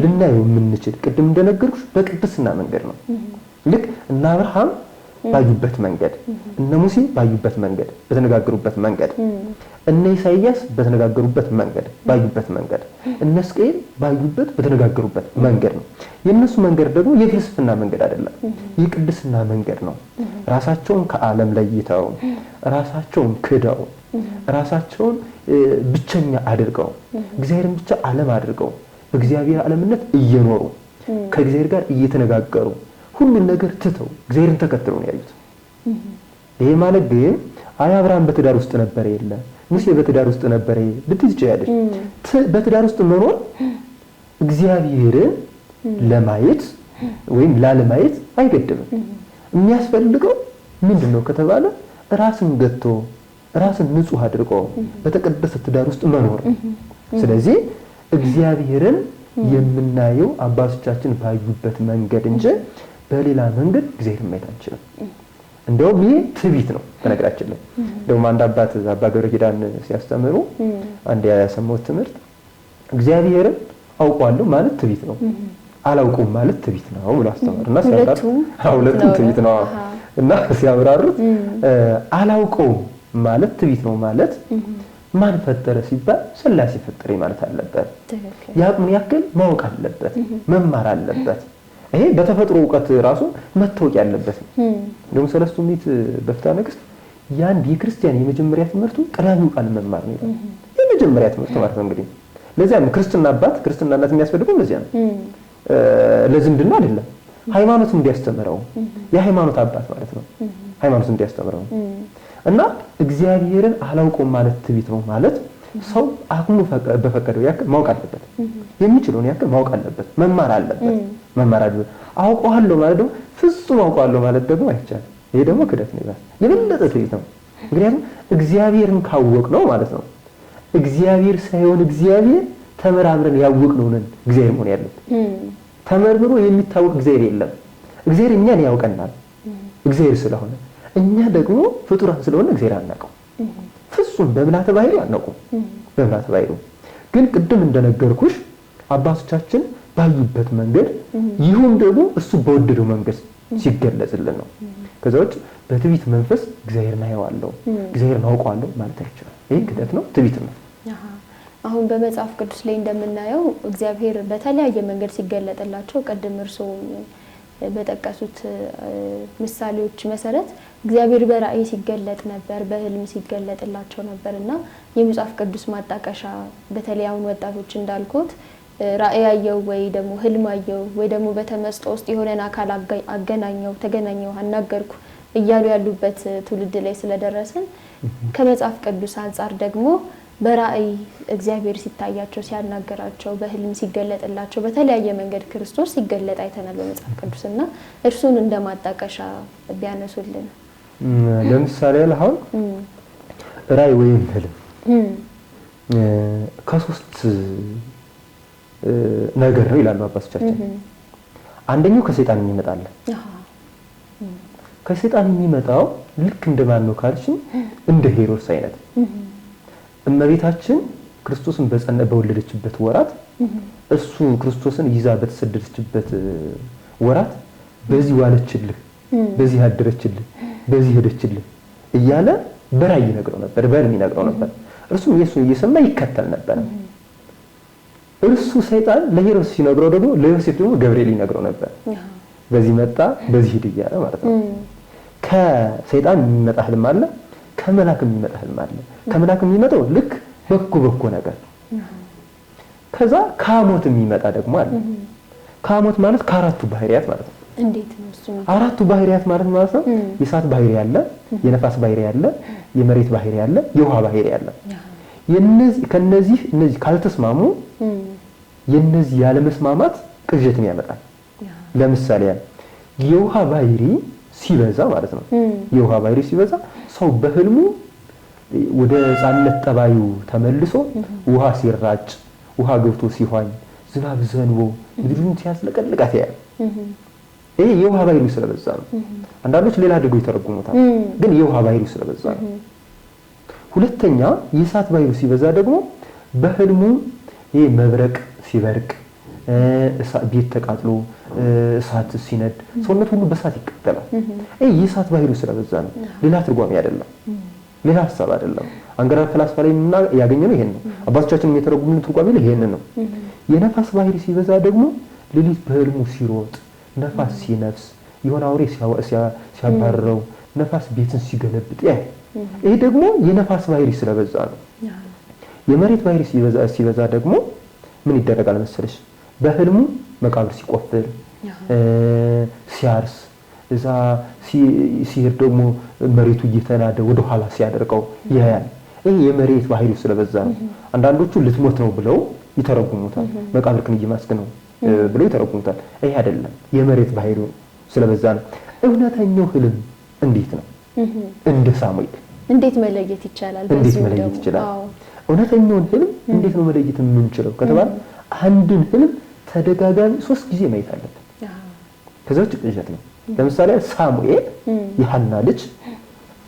ልናየው የምንችል ቅድም እንደነገርኩሽ በቅድስና መንገድ ነው። ልክ እነ አብርሃም ባዩበት መንገድ፣ እነ ሙሴ ባዩበት መንገድ፣ በተነጋገሩበት መንገድ፣ እነ ኢሳይያስ በተነጋገሩበት መንገድ ባዩበት መንገድ፣ እነ ሕዝቅኤል ባዩበት በተነጋገሩበት መንገድ ነው። የነሱ መንገድ ደግሞ የፍልስፍና መንገድ አይደለም፣ የቅድስና መንገድ ነው። ራሳቸውን ከዓለም ለይተው ራሳቸውን ክደው ራሳቸውን ብቸኛ አድርገው እግዚአብሔርን ብቻ ዓለም አድርገው በእግዚአብሔር ዓለምነት እየኖሩ ከእግዚአብሔር ጋር እየተነጋገሩ ሁሉን ነገር ትተው እግዚአብሔርን ተከትለው ነው ያዩት። ይሄ ማለት ግን አብርሃም በትዳር ውስጥ ነበር የለ ሙሴ በትዳር ውስጥ ነበር ልትይዝ ይችላልሽ። በትዳር ውስጥ መኖር እግዚአብሔርን ለማየት ወይም ላለማየት አይገድብም። የሚያስፈልገው ምንድነው ከተባለ ራስን ገቶ ራስን ንጹህ አድርጎ በተቀደሰ ትዳር ውስጥ መኖር። ስለዚህ እግዚአብሔርን የምናየው አባቶቻችን ባዩበት መንገድ እንጂ በሌላ መንገድ እግዚአብሔርን ማየት አንችልም። እንደውም ይሄ ትዕቢት ነው። በነገራችን ላይ እንደውም አንድ አባት አባ ገብረ ኪዳን ሲያስተምሩ አንድ ያሰሙት ትምህርት እግዚአብሔርን አውቀዋለሁ ማለት ትዕቢት ነው፣ አላውቀውም ማለት ትዕቢት ነው ብሎ አስተማሩና ሲያብራሩ ሁለቱም ትዕቢት ነው እና ሲያብራሩት አላውቀውም ማለት ትዕቢት ነው ማለት ማን ፈጠረ ሲባል ሥላሴ ፈጠረኝ ማለት አለበት። ያቅሙን ያክል ማወቅ አለበት፣ መማር አለበት። ይሄ በተፈጥሮ ዕውቀት ራሱ መታወቅ ያለበት ነው። እንደውም ሰለስቱ ምዕት በፍትሐ ነገሥት የአንድ የክርስቲያን የመጀመሪያ ትምህርቱ ቀዳሚው ቃል መማር ነው ይላል። የመጀመሪያ ትምህርት ማለት ነው እንግዲህ ለዚያ ነው ክርስትና አባት ክርስትና እናት የሚያስፈልገው ለዚያ ነው። ለዝምድና አይደለም፣ ሃይማኖት እንዲያስተምረው የሃይማኖት አባት ማለት ነው። ሃይማኖት እንዲያስተምረው እና እግዚአብሔርን አላውቀውም ማለት ትዕቢት ነው ማለት ሰው አቅሙ በፈቀደው ያክል ማወቅ አለበት፣ የሚችለውን ያክል ማወቅ አለበት፣ መማር አለበት። አውቀዋለሁ ማለት ደግሞ ፍጹም አውቀዋለሁ ማለት ደግሞ አይቻልም። ይሄ ደግሞ ክደት ነው ይላል። የበለጠ ትዕቢት ነው። ምክንያቱም እግዚአብሔርን ካወቅ ነው ማለት ነው። እግዚአብሔር ሳይሆን እግዚአብሔር ተመራምረን ያወቅነው ነን እግዚአብሔር መሆን ያለበት። ተመርምሮ የሚታወቅ እግዚአብሔር የለም። እግዚአብሔር እኛን ያውቀናል እግዚአብሔር ስለሆነ፣ እኛ ደግሞ ፍጡራን ስለሆነ እግዚአብሔር አናውቀው። ፍጹም በምልዓተ ባሕርይ አናውቀው። በምልዓተ ባሕርይ ግን ቅድም እንደነገርኩሽ አባቶቻችን ባዩበት መንገድ ይሁን ደግሞ እሱ በወደደው መንገድ ሲገለጽልን ነው። ከዛ ውጭ በትዕቢት መንፈስ እግዚአብሔርን አየዋለሁ እግዚአብሔርን አውቀዋለሁ ማለት አይቻልም። ይሄ ክደት ነው፣ ትዕቢት ነው። አሁን በመጽሐፍ ቅዱስ ላይ እንደምናየው እግዚአብሔር በተለያየ መንገድ ሲገለጥላቸው ቅድም እርስዎ በጠቀሱት ምሳሌዎች መሰረት እግዚአብሔር በራእይ ሲገለጥ ነበር፣ በህልም ሲገለጥላቸው ነበርና የመጽሐፍ ቅዱስ ማጣቀሻ በተለይ አሁን ወጣቶች እንዳልኩት ራእይ አየው ወይ ደግሞ ህልም አየው ወይ ደግሞ በተመስጦ ውስጥ የሆነን አካል ተገናኘው አናገርኩ እያሉ ያሉበት ትውልድ ላይ ስለደረሰን ከመጽሐፍ ቅዱስ አንፃር ደግሞ በራእይ እግዚአብሔር ሲታያቸው ሲያናገራቸው በህልም ሲገለጥላቸው በተለያየ መንገድ ክርስቶስ ሲገለጥ አይተናል በመጽሐፍ ቅዱስና እርሱን እንደማጣቀሻ ቢያነሱልን። ለምሳሌ አሁን ራእይ ወይም ህልም ከሶስት ነገር ነው ይላሉ አባቶቻችን። አንደኛው ከሰይጣን የሚመጣል። ከሰይጣን የሚመጣው ልክ እንደማን ነው ካልሽኝ እንደ ሄሮድስ አይነት እመቤታችን ክርስቶስን በወለደችበት ወራት እሱ ክርስቶስን ይዛ በተሰደደችበት ወራት በዚህ ዋለችልህ፣ በዚህ አደረችልህ፣ በዚህ ሄደችልህ እያለ በራእይ ይነግረው ነበር፣ በህልም ይነግረው ነበር። እርሱም ኢየሱስን እየሰማ ይከተል ነበር። እርሱ ሰይጣን ለሄሮድስ ሲነግረው ደግሞ ለዮሴፍ ደግሞ ገብርኤል ይነግረው ነበር። በዚህ መጣ በዚህ ሂድ እያለ ማለት ነው። ከሰይጣን የሚመጣ ህልም አለ፣ ከመላክ የሚመጣ ህልም አለ። ከመላክ የሚመጣው ልክ በጎ ነገር። ከዛ ከሞት የሚመጣ ደግሞ አለ። ከሞት ማለት ከአራቱ ባህሪያት ማለት ነው። እንዴት ነው እሱ? አራቱ ባህሪያት ማለት ነው የእሳት ባህሪ አለ፣ የነፋስ ባህሪ አለ፣ የመሬት ባህሪ አለ፣ የውሃ ባህሪ አለ። ከነዚህ እነዚህ ካልተስማሙ የነዚህ ያለ መስማማት ቅዠትን ያመጣል። ለምሳሌ የውሃ ባህሪ ሲበዛ ማለት ነው። የውሃ ባህሪ ሲበዛ ሰው በህልሙ ወደ ሕፃንነት ጠባዩ ተመልሶ ውሃ ሲራጭ፣ ውሃ ገብቶ ሲሆን፣ ዝናብ ዘንቦ ምድሩን ሲያስለቀልቃት ያያል። ይሄ የውሃ ባህሪ ስለበዛ ነው። አንዳንዶች ሌላ አድርገው ይተረጉሙታል፣ ግን የውሃ ባህሪ ስለበዛ ነው። ሁለተኛ የእሳት ባህሪ ሲበዛ ደግሞ በህልሙ ይሄ መብረቅ ሲበርቅ፣ ቤት ተቃጥሎ እሳት ሲነድ ሰውነት ሁሉ በእሳት ይቃጠላል። ይሄ የእሳት ባህሪ ስለበዛ ነው። ሌላ ትርጓሜ አይደለም፣ ሌላ ሐሳብ አይደለም። አንገራ ፈላስፋ ላይ ያገኘነው ይሄን ነው። አባቶቻችን የተረጉሙልን ትርጓሜ ላይ ይሄን ነው። የነፋስ ባህሪ ሲበዛ ደግሞ ሌሊት በህልሙ ሲሮጥ፣ ነፋስ ሲነፍስ፣ የሆነ አውሬ ሲያባረረው፣ ነፋስ ቤትን ሲገለብጥ ያይ። ይሄ ደግሞ የነፋስ ባህሪ ስለበዛ ነው። የመሬት ባህሪ ሲበዛ ደግሞ ምን ይደረጋል መሰለሽ? በህልሙ መቃብር ሲቆፍር፣ ሲያርስ፣ እዛ ሲሄድ ደግሞ መሬቱ እየተናደ ወደ ኋላ ሲያደርቀው ያያል። ይሄ የመሬት ባህሪ ስለበዛ ነው። አንዳንዶቹ ልትሞት ነው ብለው ይተረጉሙታል። መቃብርክን እየማስክ ነው ብለው ይተረጉሙታል። ይሄ አይደለም፣ የመሬት ባህሪ ስለበዛ ነው። እውነተኛው ህልም እንዴት ነው? እንደ ሳሙኤል እንዴት መለየት ይቻላል? እንዴት መለየት ይችላል? እውነተኛውን ህልም እንዴት ነው መለየት የምንችለው ከተባለ አንድን ህልም ተደጋጋሚ 3 ጊዜ ማየት አለብን። ከዛ ውጭ ቅዠት ነው። ለምሳሌ ሳሙኤል የሐና ልጅ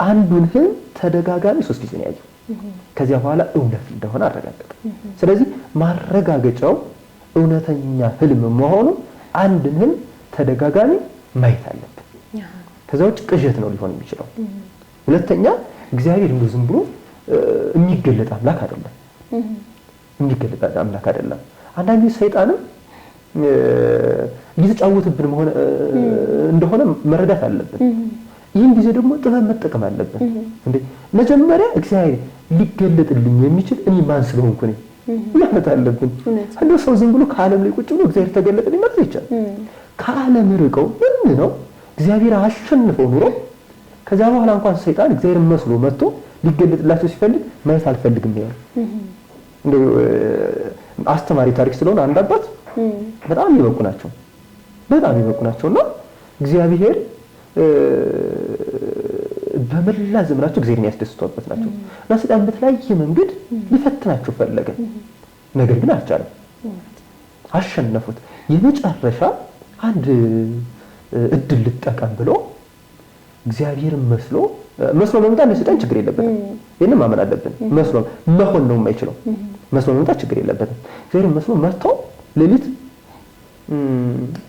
አንዱን ህልም ተደጋጋሚ 3 ጊዜ ነው ያየው። ከዚያ በኋላ እውነት እንደሆነ አረጋገጠ። ስለዚህ ማረጋገጫው እውነተኛ ህልም መሆኑ አንድን ህልም ተደጋጋሚ ማየት አለብን። ከዛ ውጭ ቅዠት ነው ሊሆን የሚችለው። ሁለተኛ እግዚአብሔር እንደው ዝም ብሎ የሚገለጥ አምላክ አይደለም። የሚገለጥ አምላክ አይደለም። አንዳንዴ ሰይጣንም እየተጫወተብን እንደሆነ መረዳት አለብን። ይህን ጊዜ ደግሞ ጥበብ መጠቀም አለብን። እንዴ መጀመሪያ እግዚአብሔር ሊገለጥልኝ የሚችል እኔ ማን ስለሆንኩ ነኝ ማለት አለብን። እንደው ሰው ዝም ብሎ ከዓለም ላይ ቁጭ ብሎ እግዚአብሔር ተገለጠልኝ ማለት ይቻላል? ከዓለም ርቀው ምን ነው እግዚአብሔር አሸንፈው ኑሮ ከዛ በኋላ እንኳን ሰይጣን እግዚአብሔር መስሎ መጥቶ ሊገለጥላቸው ሲፈልግ ማየት አልፈልግም ይላል። እንደው አስተማሪ ታሪክ ስለሆነ አንድ አባት በጣም ይበቁ ናቸውና እግዚአብሔር በመላ ዘመናቸው እግዚአብሔርን ያስደስቷበት ናቸው እና ሰይጣን በተለያየ መንገድ ሊፈትናቸው ፈለገ። ነገር ግን አልቻለም። አሸነፉት። የመጨረሻ አንድ እድል ልጠቀም ብሎ እግዚአብሔርን መስሎ መምጣት ለሰይጣን ችግር የለበትም። ይሄንን ማመን አለብን። መስሎ መሆን ነው የማይችለው። መስሎ መምጣት ችግር የለበትም። እግዚአብሔርን መስሎ መጥቶ ሌሊት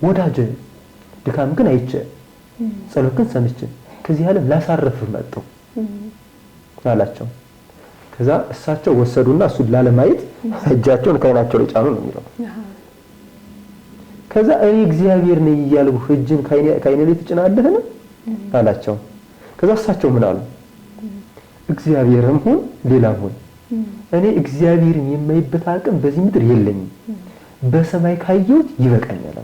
ወዳጄ ድካም ግን አይቼ ጸሎት ግን ሰምቼ ከዚህ ዓለም ላሳርፍህ መጣሁ አላቸው። ከዛ እሳቸው ወሰዱና እሱን ላለማየት እጃቸውን ከዓይናቸው ላይ ጫኑ ነው የሚለው። ከዛ እኔ እግዚአብሔር ነኝ እያልኩ እጅን ከዓይኔ ላይ ትጭናለህን አላቸው። ከዛ እሳቸው ምን አሉ? እግዚአብሔርም ሁን ሌላም ሁን እኔ እግዚአብሔርን የማይበት አቅም በዚህ ምድር የለኝም፣ በሰማይ ካየሁት ይበቃኛል።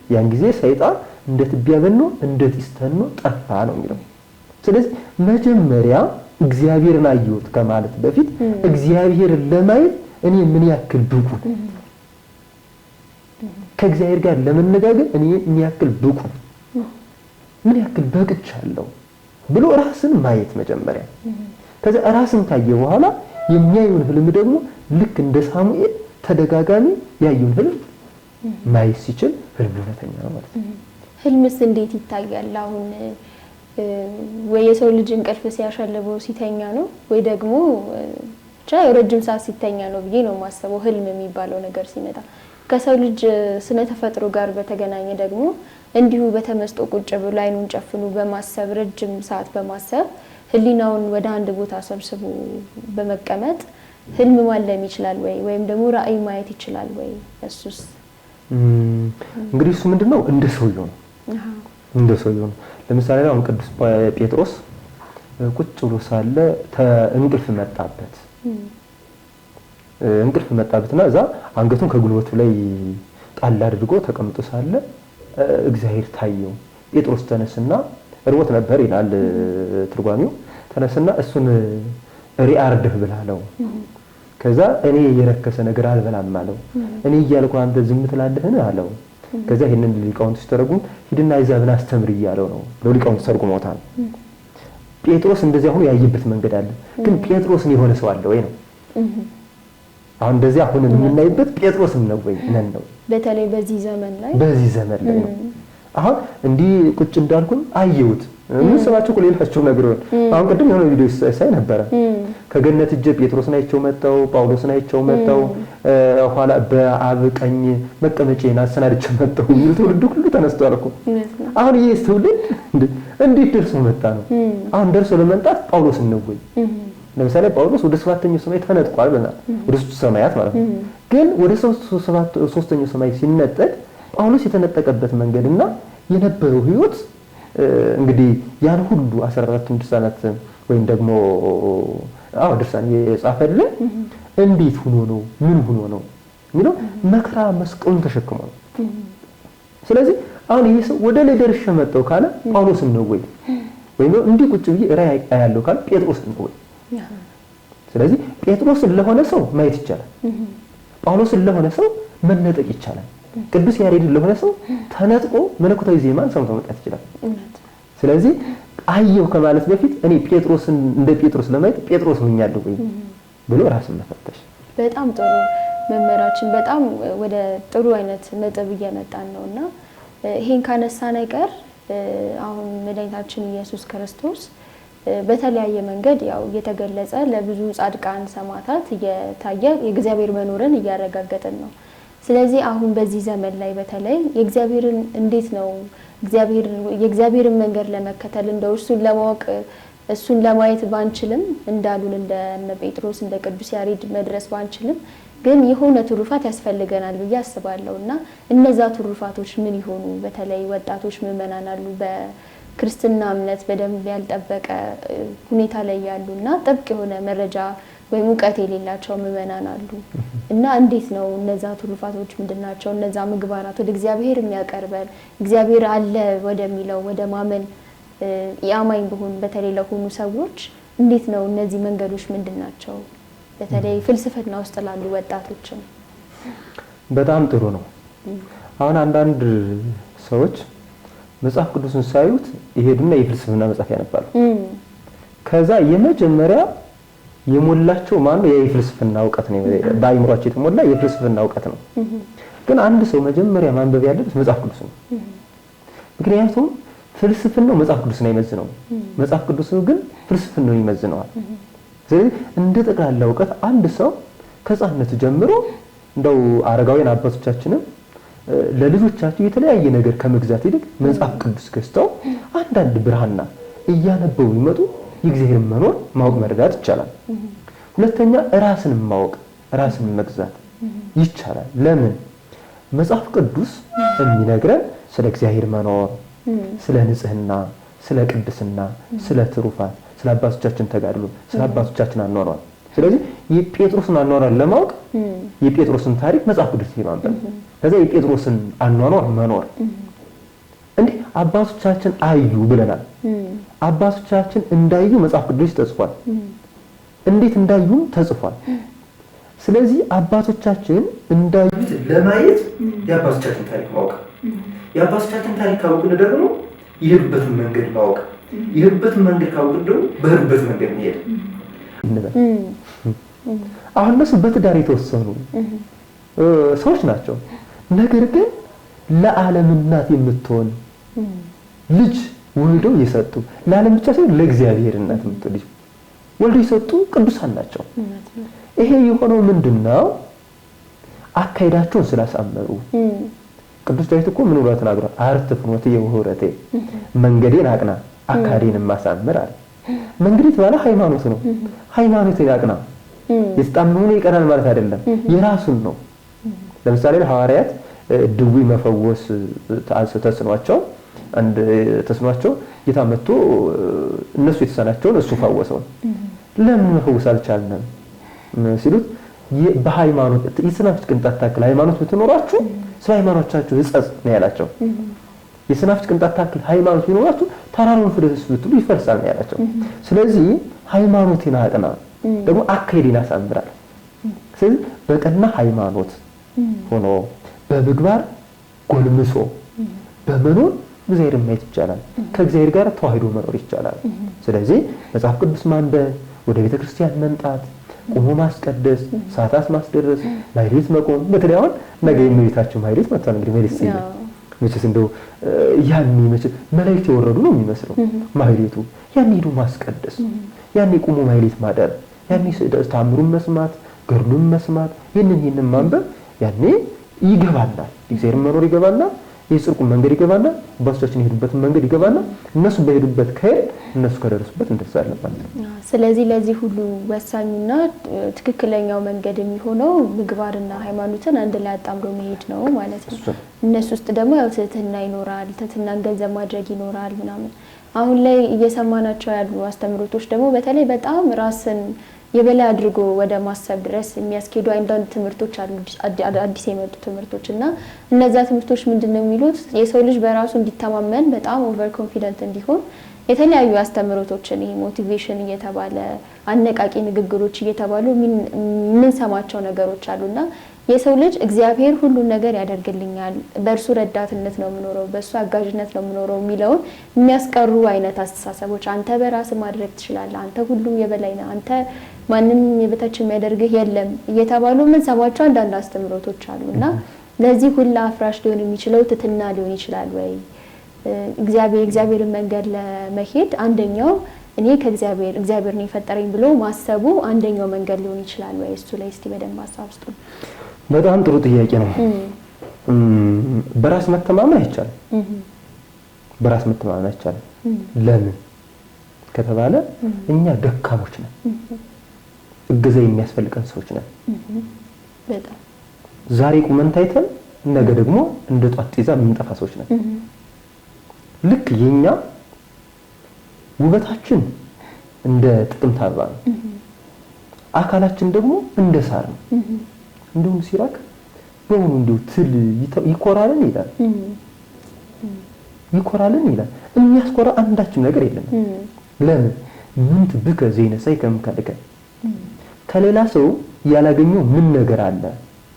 ያን ጊዜ ሰይጣን እንደ ትቢያ በኖ እንደ ጢስ ተኖ ጠፋ ነው የሚለው። ስለዚህ መጀመሪያ እግዚአብሔርን አየሁት ከማለት በፊት እግዚአብሔርን ለማየት እኔ ምን ያክል ብቁ፣ ከእግዚአብሔር ጋር ለመነጋገር እኔ ምን ያክል ብቁ፣ ምን ያክል በቅቻለሁ ብሎ ራስን ማየት መጀመሪያ። ከዛ ራስን ካየ በኋላ የሚያዩን ህልም ደግሞ ልክ እንደ ሳሙኤል ተደጋጋሚ ያዩን ህልም ማየት ሲችል ህልም እውነተኛ ነው ማለት ነው። ህልምስ እንዴት ይታያል? አሁን ወይ የሰው ልጅ እንቅልፍ ሲያሸልበው ሲተኛ ነው ወይ ደግሞ ብቻ ረጅም ሰዓት ሲተኛ ነው ብዬ ነው የማስበው። ህልም የሚባለው ነገር ሲመጣ ከሰው ልጅ ስነ ተፈጥሮ ጋር በተገናኘ ደግሞ እንዲሁ በተመስጦ ቁጭ ብሎ አይኑን ጨፍኑ በማሰብ ረጅም ሰዓት በማሰብ ህሊናውን ወደ አንድ ቦታ ሰብስቦ በመቀመጥ ህልም ማለም ይችላል ወይም ደግሞ ራእይ ማየት ይችላል ወይ? እሱስ እንግዲህ እሱ ምንድነው እንደ ሰውየው ነው። እንደ ሰውየው ነው። ለምሳሌ አሁን ቅዱስ ጴጥሮስ ቁጭ ብሎ ሳለ እንቅልፍ መጣበትና እዛ አንገቱን ከጉልበቱ ላይ ጣል አድርጎ ተቀምጦ ሳለ እግዚአብሔር ታየው። ጴጥሮስ ተነስና ርቦት ነበር ይላል ትርጓሚው። ተነስና እሱን ሪአርድህ ብላለው። ከዛ እኔ የረከሰ ነገር አልበላም አለው። እኔ እያልኩ አንተ ዝም ትላለህን አለው። ከዛ ይሄንን ሊቃውንት ሲተረጉም ሂድና አሕዛብን አስተምር እያለው ነው ብለው ሊቃውንት ተርጉመውታል። ጴጥሮስ እንደዚያ ሆኖ ያየበት መንገድ አለ። ግን ጴጥሮስን የሆነ ሰው አለ ወይ ነው? አሁን እንደዚህ አሁን የምናይበት ጴጥሮስን ነው ወይ ነን ነው? በተለይ በዚህ ዘመን ላይ ነው። አሁን እንዲህ ቁጭ እንዳልኩኝ አየሁት። ምን ሰማችሁ ሌላችሁ ነገር አሁን ቅድም የሆነ ቪዲዮ ሳይ ነበር። ከገነት እጀ ጴጥሮስን አይቸው መጣው፣ ጳውሎስን አይቸው መጣው፣ ኋላ በአብ ቀኝ መቀመጫዬን አሰናድቼ መጣው የሚሉ ትውልድ ሁሉ ተነስቷል እኮ። አሁን ይሄ ትውልድ እንዴት ደርሶ መጣ ነው? አሁን ደርሶ ለመምጣት ጳውሎስን ነው ወይ? ለምሳሌ ጳውሎስ ወደ 7ኛው ሰማይ ተነጥቋል ብለናል። ወደ 3 ሰማያት ማለት ነው። ግን ወደ 3ኛው ሰማይ ሲነጠቅ ጳውሎስ የተነጠቀበት መንገድና የነበረው ህይወት እንግዲህ ያን ሁሉ 14 ድርሳናት ወይም ደግሞ ድርሳን የጻፈልን እንዴት ሆኖ ነው ምን ሆኖ ነው የሚለው መከራ መስቀሉን ተሸክሞ ነው። ስለዚህ አሁን ይሄ ሰው ወደ ላይ ደርሼ መጣው ካለ ጳውሎስን ነው ወይ? ወይም እንዲህ ቁጭ ብዬ ራእይ ያለው ካለ ጴጥሮስን ነው ወይ? ስለዚህ ጴጥሮስን ለሆነ ሰው ማየት ይቻላል። ጳውሎስን ለሆነ ሰው መነጠቅ ይቻላል። ቅዱስ ያሬድን ለሆነ ሰው ተነጥቆ መለኮታዊ ዜማን ሰምቶ መጣት ይችላል። ስለዚህ አየሁ ከማለት በፊት እኔ ጴጥሮስን እንደ ጴጥሮስ ለማየት ጴጥሮስ ሆኛለሁ ወይ ብሎ ራስን መፈተሽ። በጣም ጥሩ መምህራችን፣ በጣም ወደ ጥሩ አይነት ነጥብ እየመጣን ነውና ይሄን ካነሳን አይቀር አሁን መድኃኒታችን ኢየሱስ ክርስቶስ በተለያየ መንገድ ያው እየተገለጸ ለብዙ ጻድቃን ሰማዕታት እየታየ የእግዚአብሔር መኖርን እያረጋገጠን ነው። ስለዚህ አሁን በዚህ ዘመን ላይ በተለይ የእግዚአብሔርን እንዴት ነው የእግዚአብሔርን መንገድ ለመከተል እንደው እሱን ለማወቅ እሱን ለማየት ባንችልም እንዳሉን እንደ ጴጥሮስ እንደ ቅዱስ ያሬድ መድረስ ባንችልም ግን የሆነ ትሩፋት ያስፈልገናል ብዬ አስባለሁ። እና እነዛ ትሩፋቶች ምን ይሆኑ? በተለይ ወጣቶች ምዕመናን አሉ በክርስትና እምነት በደንብ ያልጠበቀ ሁኔታ ላይ ያሉና ጥብቅ የሆነ መረጃ ወይም እውቀት የሌላቸው ምዕመናን አሉ። እና እንዴት ነው እነዛ ትሩፋቶች ምንድናቸው? እነዛ ምግባራት ወደ እግዚአብሔር የሚያቀርበን እግዚአብሔር አለ ወደሚለው ወደ ማመን የአማኝ በሆኑ በተለይ ለሆኑ ሰዎች እንዴት ነው እነዚህ መንገዶች ምንድናቸው? በተለይ ፍልስፍና ውስጥ ላሉ ወጣቶችም በጣም ጥሩ ነው። አሁን አንዳንድ ሰዎች መጽሐፍ ቅዱስን ሳይዩት ይሄዱና የፍልስፍና መጽሐፍ ያነባሉ። ከዛ የመጀመሪያ የሞላቸው ማነው? የፍልስፍና ዕውቀት ነው። በአይምሮአቸው የተሞላ የፍልስፍና ዕውቀት ነው። ግን አንድ ሰው መጀመሪያ ማንበብ ያለበት መጽሐፍ ቅዱስ ነው። ምክንያቱም ፍልስፍናው መጽሐፍ ቅዱስን አይመዝነው፣ መጽሐፍ ቅዱስ ግን ፍልስፍናውን ይመዝነዋል። ስለዚህ እንደ ጠቅላላ ዕውቀት አንድ ሰው ከሕፃንነቱ ጀምሮ እንደው አረጋውያን አባቶቻችንም ለልጆቻቸው የተለያየ ነገር ከመግዛት ይልቅ መጽሐፍ ቅዱስ ገዝተው አንዳንድ ብርሃንና እያነበቡ ይመጡ የእግዚአብሔርን መኖር ማወቅ መረዳት ይቻላል። ሁለተኛ ራስን ማወቅ ራስን መግዛት ይቻላል። ለምን? መጽሐፍ ቅዱስ የሚነግረን ስለ እግዚአብሔር መኖር፣ ስለ ንጽህና፣ ስለ ቅድስና፣ ስለ ትሩፋት፣ ስለ አባቶቻችን ተጋድሎ፣ ስለ አባቶቻችን አኗኗር። ስለዚህ የጴጥሮስን አኗኗር ለማወቅ የጴጥሮስን ታሪክ መጽሐፍ ቅዱስ ይማንበብ፣ ከዛ የጴጥሮስን አኗኗር መኖር። እንዴ አባቶቻችን አዩ ብለናል። አባቶቻችን እንዳዩ መጽሐፍ ቅዱስ ተጽፏል። እንዴት እንዳዩም ተጽፏል። ስለዚህ አባቶቻችን እንዳዩት ለማየት የአባቶቻችን ታሪክ ማወቅ፣ የአባቶቻችን ታሪክ ካወቅን ደግሞ የሄዱበትን መንገድ ማወቅ፣ የሄዱበትን መንገድ ካወቅን ደግሞ በሄዱበት መንገድ መሄድ። አሁን እነሱ በትዳር የተወሰኑ ሰዎች ናቸው። ነገር ግን ለዓለም እናት የምትሆን ልጅ ወልደው የሰጡ ለዓለም ብቻ ሳይሆን ለእግዚአብሔር እናት የምትሆን ልጅ ወልደው የሰጡ ቅዱሳን ናቸው። ይሄ የሆነው ምንድነው? አካሄዳቸውን ስላሳመሩ። ቅዱስ ዳዊት እኮ ምን ብሎ ተናግሯል? አርት ፍኖቴ ወኅረቴ፣ መንገዴን አቅና አካሄዴን ማሳመር አለ። መንገድ የተባለ ሃይማኖት ነው። ሃይማኖትን ያቅና። የተጣመመ ይቀራል ማለት አይደለም፣ የራሱን ነው። ለምሳሌ ሐዋርያት ድዊ መፈወስ ተስኗቸው ጌታ መጥቶ እነሱ የተሳናቸውን እሱ ፈወሰው። ለምን መፈወስ አልቻልንም ሲሉት በሃይማኖት የሰናፍጭ ቅንጣት ታክል ሃይማኖት ብትኖራችሁ ስለ ሃይማኖታችሁ ሕጸጽ ነው ያላቸው። የሰናፍጭ ቅንጣት ታክል ሃይማኖት ቢኖራችሁ ተራራውን ፍለሱ ብትሉ ይፈርሳል ነው ያላቸው። ስለዚህ ሃይማኖትን አቅና፣ ደግሞ አካሄድን ያሳምራል። ስለዚህ በቀና ሃይማኖት ሆኖ በምግባር ጎልምሶ በመኖር እግዚአብሔርን ማየት ይቻላል። ከእግዚአብሔር ጋር ተዋህዶ መኖር ይቻላል። ስለዚህ መጽሐፍ ቅዱስ ማንበብ፣ ወደ ቤተ ክርስቲያን መምጣት፣ ቆሞ ማስቀደስ፣ ሰዓታት ማስደረስ፣ ማህሌት መቆም። በተለይ አሁን ነገ የእመቤታችን ማህሌት መጥቷል። እንግዲህ ማህሌት ሲል መቼስ እንደው ያኔ መላእክት የወረዱ ነው የሚመስለው ማህሌቱ። ያኔ ሄዶ ማስቀደስ፣ ያኔ ቆሞ ማህሌት ማደር፣ ያኔ ተአምሩን መስማት፣ ገድሉን መስማት፣ ይህንን ማንበብ ያኔ ይገባናል። እግዚአብሔር መኖር ይገባናል። የጽድቁን መንገድ ይገባናል። አባቶቻችን የሄዱበትን መንገድ ይገባናል። እነሱ በሄዱበት ከሄድ እነሱ ከደረሱበት እንደርሳለን ማለት ነው። ስለዚህ ለዚህ ሁሉ ወሳኙና ትክክለኛው መንገድ የሚሆነው ምግባርና ሃይማኖትን አንድ ላይ አጣምሮ መሄድ ነው ማለት ነው። እነሱ ውስጥ ደግሞ ያው ትህትና ይኖራል፣ ትህትናን ገንዘብ ማድረግ ይኖራል ምናምን። አሁን ላይ እየሰማናቸው ያሉ አስተምሮቶች ደግሞ በተለይ በጣም ራስን የበላይ አድርጎ ወደ ማሰብ ድረስ የሚያስኬዱ አንዳንድ ትምህርቶች አሉ፣ አዲስ የመጡ ትምህርቶች እና እነዛ ትምህርቶች ምንድነው የሚሉት? የሰው ልጅ በራሱ እንዲተማመን በጣም ኦቨር ኮንፊደንት እንዲሆን የተለያዩ አስተምሮቶችን ይሄ ሞቲቬሽን እየተባለ አነቃቂ ንግግሮች እየተባሉ ምን ሰማቸው ነገሮች አሉና የሰው ልጅ እግዚአብሔር ሁሉን ነገር ያደርግልኛል፣ በእርሱ ረዳትነት ነው የምኖረው፣ በእሱ አጋዥነት ነው የምኖረው የሚለውን የሚያስቀሩ አይነት አስተሳሰቦች አንተ በራስህ ማድረግ ትችላለህ፣ አንተ ሁሉ የበላይ ነህ፣ አንተ ማንም የበታች የሚያደርግህ የለም እየተባሉ ምን ሰማቸው አንዳንድ አስተምሮቶች አሉና ለዚህ ሁላ አፍራሽ ሊሆን የሚችለው ትትና ሊሆን ይችላል ወይ? እግዚአብሔርን መንገድ ለመሄድ አንደኛው እኔ እግዚአብሔር ነው የፈጠረኝ ብሎ ማሰቡ አንደኛው መንገድ ሊሆን ይችላል ወይ? እሱ ላይ እስቲ በደንብ ሀሳብ ስጡ። በጣም ጥሩ ጥያቄ ነው። በራስ መተማመን አይቻልም። በራስ መተማመን አይቻልም። ለምን ከተባለ እኛ ደካሞች ነን፣ እገዛ የሚያስፈልገን ሰዎች ነን። በጣም ዛሬ ቁመን ታይተን ነገ ደግሞ እንደ ጧት ጤዛ የምንጠፋ ሰዎች ነን። ልክ የኛ ውበታችን እንደ ጥቅምት አበባ ነው፣ አካላችን ደግሞ እንደ ሳር ነው። እንደውም ሲራክ በእውኑ እንደው ትል ይኮራልን ይላል፣ ይኮራልን ይላል። የሚያስኮራ አንዳችም ነገር የለም። ለምን ምንት ብከ ዘይነሳይ ከምካልከ ከሌላ ሰው ያላገኘው ምን ነገር አለ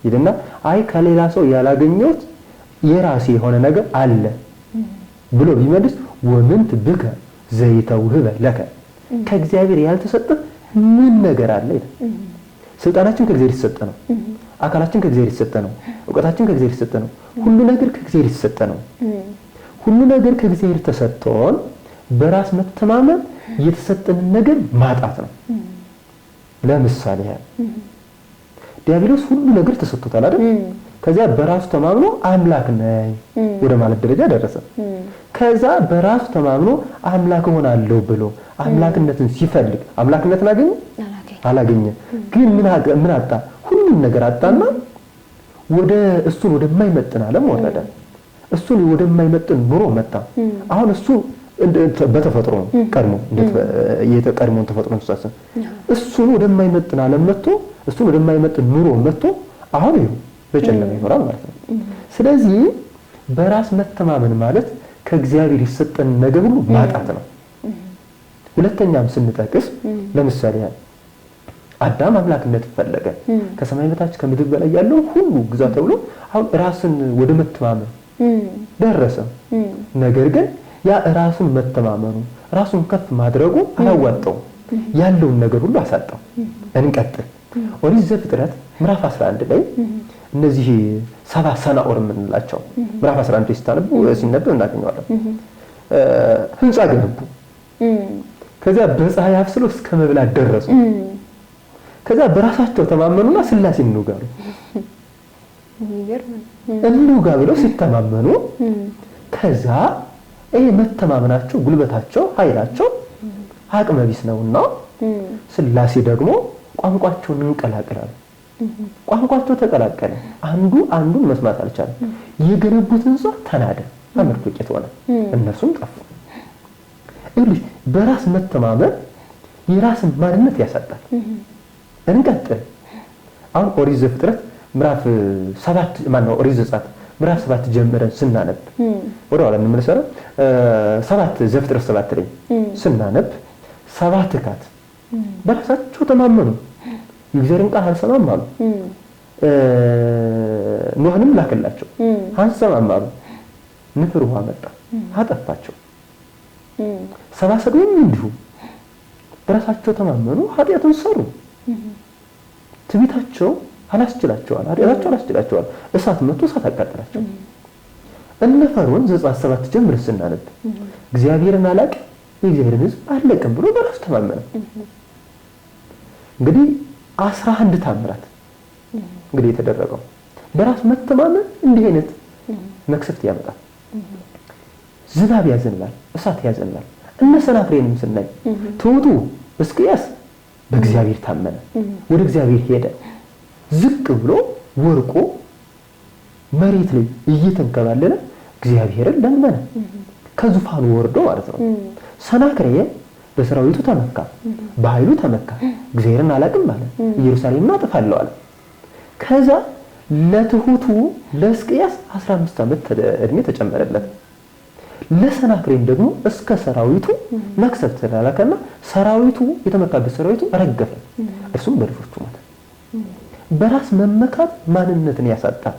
ይልና አይ ከሌላ ሰው ያላገኘሁት የራሴ የሆነ ነገር አለ ብሎ ቢመልስ ወምንት ብከ ዘይተውህበ ለከ ከእግዚአብሔር ያልተሰጠ ምን ነገር አለ ይላል። ስልጣናችን ከእግዚአብሔር የተሰጠ ነው። አካላችን ከእግዚአብሔር የተሰጠ ነው። ዕውቀታችን ከእግዚአብሔር የተሰጠ ነው። ሁሉ ነገር ከእግዚአብሔር የተሰጠ ነው። ሁሉ ነገር ከእግዚአብሔር ተሰጥቶን በራስ መተማመን የተሰጠንን ነገር ማጣት ነው። ለምሳሌ ዲያብሎስ ሁሉ ነገር ተሰጥቶታል አይደል? ከዛ በራሱ ተማምኖ አምላክ ነኝ ወደ ማለት ደረጃ ደረሰ። ከዛ በራሱ ተማምኖ አምላክ ሆናለሁ ብሎ አምላክነትን ሲፈልግ አምላክነትን አላገኘ። ግን ምን አጣ? ሁሉም ነገር አጣና ወደ እሱን ወደማይመጥን ዓለም ወረደ። እሱን ወደማይመጥን ኑሮ መጣ። አሁን እሱ በተፈጥሮ ቀድሞ የተቀድሞን ተፈጥሮ ተሳሰን እሱን ወደማይመጥን ዓለም መጥቶ እሱን ወደማይመጥን ኑሮ መጥቶ አሁን ይኸው በጨለማ ይኖራል ማለት ነው። ስለዚህ በራስ መተማመን ማለት ከእግዚአብሔር የተሰጠን ነገር ሁሉ ማጣት ነው። ሁለተኛም ስንጠቅስ ለምሳሌ አዳም አምላክነት ፈለገ። ከሰማይ በታች ከምድር በላይ ያለው ሁሉ ግዛ ተብሎ አሁን ራስን ወደ መተማመን ደረሰ። ነገር ግን ያ ራሱን መተማመኑ ራሱን ከፍ ማድረጉ አላዋጣው፣ ያለውን ነገር ሁሉ አሳጣው። እንቀጥል። ኦሪት ዘፍጥረት ምዕራፍ 11 ላይ እነዚህ 7 ሰናኦር የምንላቸው ምዕራፍ 11 ላይ ሲነበብ እናገኘዋለን። ህንጻ ገነቡ። ከዛ በፀሐይ አብስለው እስከ መብላት ደረሱ። ከዛ በራሳቸው ተማመኑና ስላሴን እንውጋሉ። እንውጋ ብለው ሲተማመኑ ከዛ ይሄ መተማመናቸው ጉልበታቸው ኃይላቸው አቅመ ቢስ ነውና ስላሴ ደግሞ ቋንቋቸውን እንቀላቀላሉ። ቋንቋቸው ተቀላቀለ። አንዱ አንዱን መስማት አልቻለም። የገነቡት ህንጻ ተናደ፣ አመድ ዱቄት ሆነ፣ እነሱም ጠፉ። እንግዲህ በራስ መተማመን የራስን ማንነት ያሳጣል። እንቀጥል። አሁን ኦሪት ዘፍጥረት ምዕራፍ 7 ኦሪት ዘጸአት ምዕራፍ 7 ጀምረን ስናነብ ወደ ኋላ እንመለሳለን። 7 ዘፍጥረት 7 ላይ ስናነብ 7 ካት በራሳቸው ተማመኑ፣ የእግዚአብሔርን ቃል አልሰማም አሉ። ኖህንም ላከላቸው፣ አንሰማም አሉ። ንፍር ውሃ መጣ አጠፋቸው። 7 ሰዶም እንዲሁ በራሳቸው ተማመኑ፣ ኃጢአቱን ሰሩ። ትዕቢታቸው አላስችላቸዋል፣ ኃጢአታቸው አላስችላቸዋል። እሳት መጥቶ እሳት አቃጠላቸው። እነ ፈርዖን ዘጸአት 7 ጀምረን ስናነብ እግዚአብሔርን አላቅ የእግዚአብሔርን ሕዝብ አለቅም ብሎ በራሱ ተማመነ። እንግዲህ 11 ታምራት እንግዲህ የተደረገው በራስ መተማመን እንዲህ አይነት መክሰፍት ያመጣል። ዝናብ ያዘንባል፣ እሳት ያዘንባል። እነ ሰናፍሬንም ስናይ ትውቱ ሕዝቅያስ በእግዚአብሔር ታመነ፣ ወደ እግዚአብሔር ሄደ። ዝቅ ብሎ ወርቆ መሬት ላይ እየተንከባለለ እግዚአብሔርን ለመነ፣ ከዙፋኑ ወርዶ ማለት ነው። ሰናክሬም በሰራዊቱ ተመካ፣ በኃይሉ ተመካ። እግዚአብሔርን አላቅም ማለት ኢየሩሳሌምን አጠፋለሁ አለ። ከዛ ለትሁቱ ለሕዝቅያስ 15 ዓመት እድሜ ተጨመረለት። ለሰናክሬም ደግሞ እስከ ሰራዊቱ መቅሰፍት ተላላከና ሰራዊቱ የተመካበት ሰራዊቱ ረገፈ፣ እርሱም በልጆቹ ሞተ። በራስ መመካት ማንነትን ያሳጣል።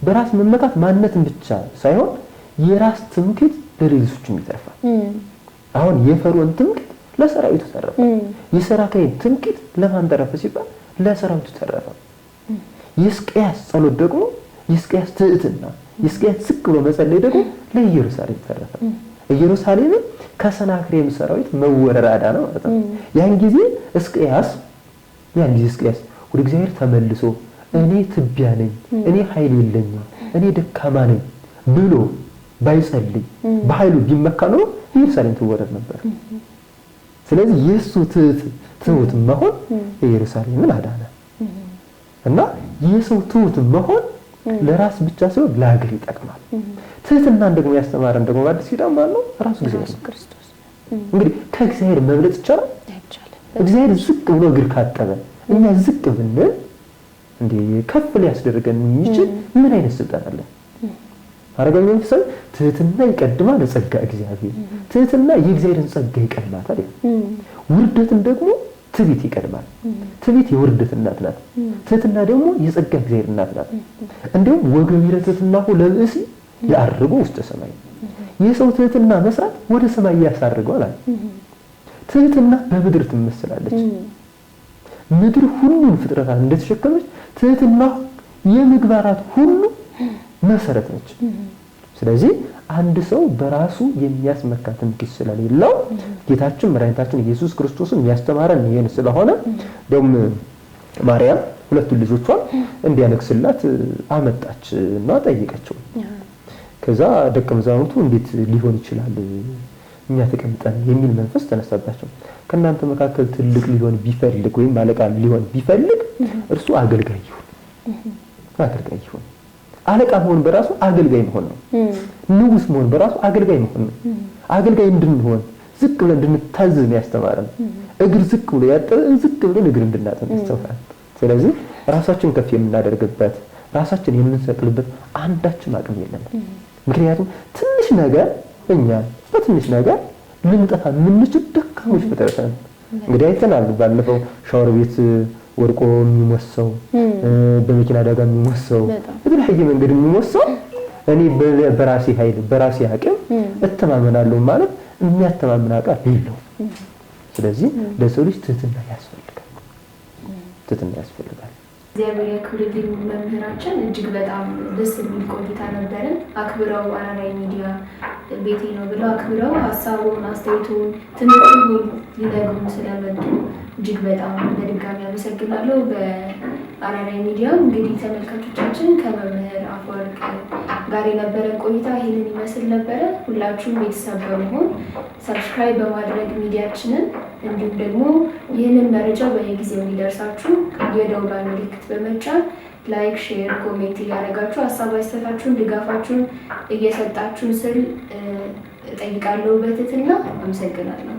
በራስ መመካት ማንነትን ብቻ ሳይሆን የራስ ትምክህት ለሌሎችም ይተርፋል። አሁን የፈርዖን ትምክህት ለሰራዊቱ ተረፈ። የሰናክሬም ትምክህት ለማን ተረፈ ሲባል ለሰራዊቱ ተረፈ። የሕዝቅያስ ጸሎት ደግሞ የሕዝቅያስ ትዕትና የሕዝቅያስ ዝቅ ብሎ መጸለይ ደግሞ ለኢየሩሳሌም ተረፈ። ኢየሩሳሌም ከሰናክሬም ሰራዊት መወረር አዳነ ማለት ነው። ያን ጊዜ ሕዝቅያስ ወደ እግዚአብሔር ተመልሶ እኔ ትቢያ ነኝ፣ እኔ ኃይል የለኝም፣ እኔ ደካማ ነኝ ብሎ ባይጸልይ በኃይሉ ቢመካ ነው ኢየሩሳሌም ትወረር ነበር። ስለዚህ የሱ ትሁት መሆን ኢየሩሳሌምን አዳነ እና የሰው ትሁት መሆን ለራስ ብቻ ሳይሆን ለሀገር ይጠቅማል። ትህትናን ደግሞ ያስተማረን ደግሞ በአዲስ ኪዳን ማለት ነው ራሱ እግዚአብሔር ክርስቶስ። እንግዲህ ከእግዚአብሔር መብለጥ ይቻላል? እግዚአብሔር ዝቅ ብሎ እግር ካጠበ እኛ ዝቅ ብንል እንዴ ከፍ ሊያስደርገን የሚችል ምን አይነት ስልጣን አለ? አረጋዊ መንፈሳዊ ትህትና ይቀድማል ጸጋ እግዚአብሔር። ትህትና የእግዚአብሔርን ጸጋ ይቀድማታል። ውርደትን ደግሞ ትዕቢት ይቀድማል። ትዕቢት የውርደት እናት ናት። ትህትና ደግሞ የጸጋ እግዚአብሔር እናት ናት። እንዲሁም ወገቢረ ትሕትናሁ ለብእሲ ያርጉ ውስተ ሰማይ፣ የሰው ትህትና መስራት ወደ ሰማይ ያሳርገዋል አለ። ትህትና በምድር ትመስላለች። ምድር ሁሉን ፍጥረታት እንደተሸከመች ትህትና የምግባራት ሁሉ መሰረት ነች። ስለዚህ አንድ ሰው በራሱ የሚያስመካ ትምክህት ስለሌለው ጌታችን መድኃኒታችን ኢየሱስ ክርስቶስን ያስተማረን ይሄን ስለሆነ ደግሞ ማርያም ሁለቱን ልጆቿን እንዲያነግስላት አመጣች እና ጠየቀችው። ከዛ ደቀ መዛሙርቱ እንዴት ሊሆን ይችላል እኛ ተቀምጠን የሚል መንፈስ ተነሳባቸው። ከእናንተ መካከል ትልቅ ሊሆን ቢፈልግ ወይም አለቃ ሊሆን ቢፈልግ እርሱ አገልጋይ ይሁን። አለቃ መሆን በራሱ አገልጋይ መሆን ነው። ንጉስ መሆን በራሱ አገልጋይ መሆን ነው። አገልጋይ እንድንሆን ዝቅ ብለን እንድንታዘዝ ነው ያስተማረን። እግር ዝቅ ብሎ ያጠበን ዝቅ ብለን እግር እንድናጠብ ያስተምራል። ስለዚህ ራሳችን ከፍ የምናደርግበት ራሳችን የምንሰቅልበት አንዳችም አቅም የለንም። ምክንያቱም ትንሽ ነገር እኛ በትንሽ ነገር ልንጠፋ የምንችል ደካሞች ፍጥረት ነን። እንግዲህ አይተናል ባለፈው ሻወር ቤት ወርቆ የሚሞሰው በመኪና አደጋ የሚሞሰው በተለያየ መንገድ የሚሞሰው እኔ በራሴ ኃይል በራሴ አቅም እተማመናለሁ ማለት የሚያተማምን አቃል የለው። ስለዚህ ለሰው ልጅ ትህትና ያስፈልጋል። እግዚአብሔር ያክብርልኝ መምህራችን፣ እጅግ በጣም ደስ የሚል ቆይታ ነበረን። አክብረው አራራይ ሚዲያ ቤቴ ነው ብለው አክብረው ሀሳቡን አስተያየቱን ትምህርቱን ሁሉ ሊነግሩን ስለመጡ እጅግ በጣም በድጋሚ አመሰግናለሁ። በአራራይ ሚዲያ እንግዲህ ተመልካቾቻችን ከመምህር አፈወርቅ ጋር የነበረን ቆይታ ይህንን ይመስል ነበረ። ሁላችሁም ቤተሰብ በመሆን ሰብስክራይብ በማድረግ ሚዲያችንን እንዲሁም ደግሞ ይህንን መረጃ በየጊዜው እንዲደርሳችሁ የደውሏን ምልክት በመጫን ላይክ፣ ሼር፣ ኮሜንት እያደረጋችሁ ሀሳብ አስተያየታችሁን ድጋፋችሁን እየሰጣችሁን ስል እጠይቃለሁ በትህትና። አመሰግናለሁ።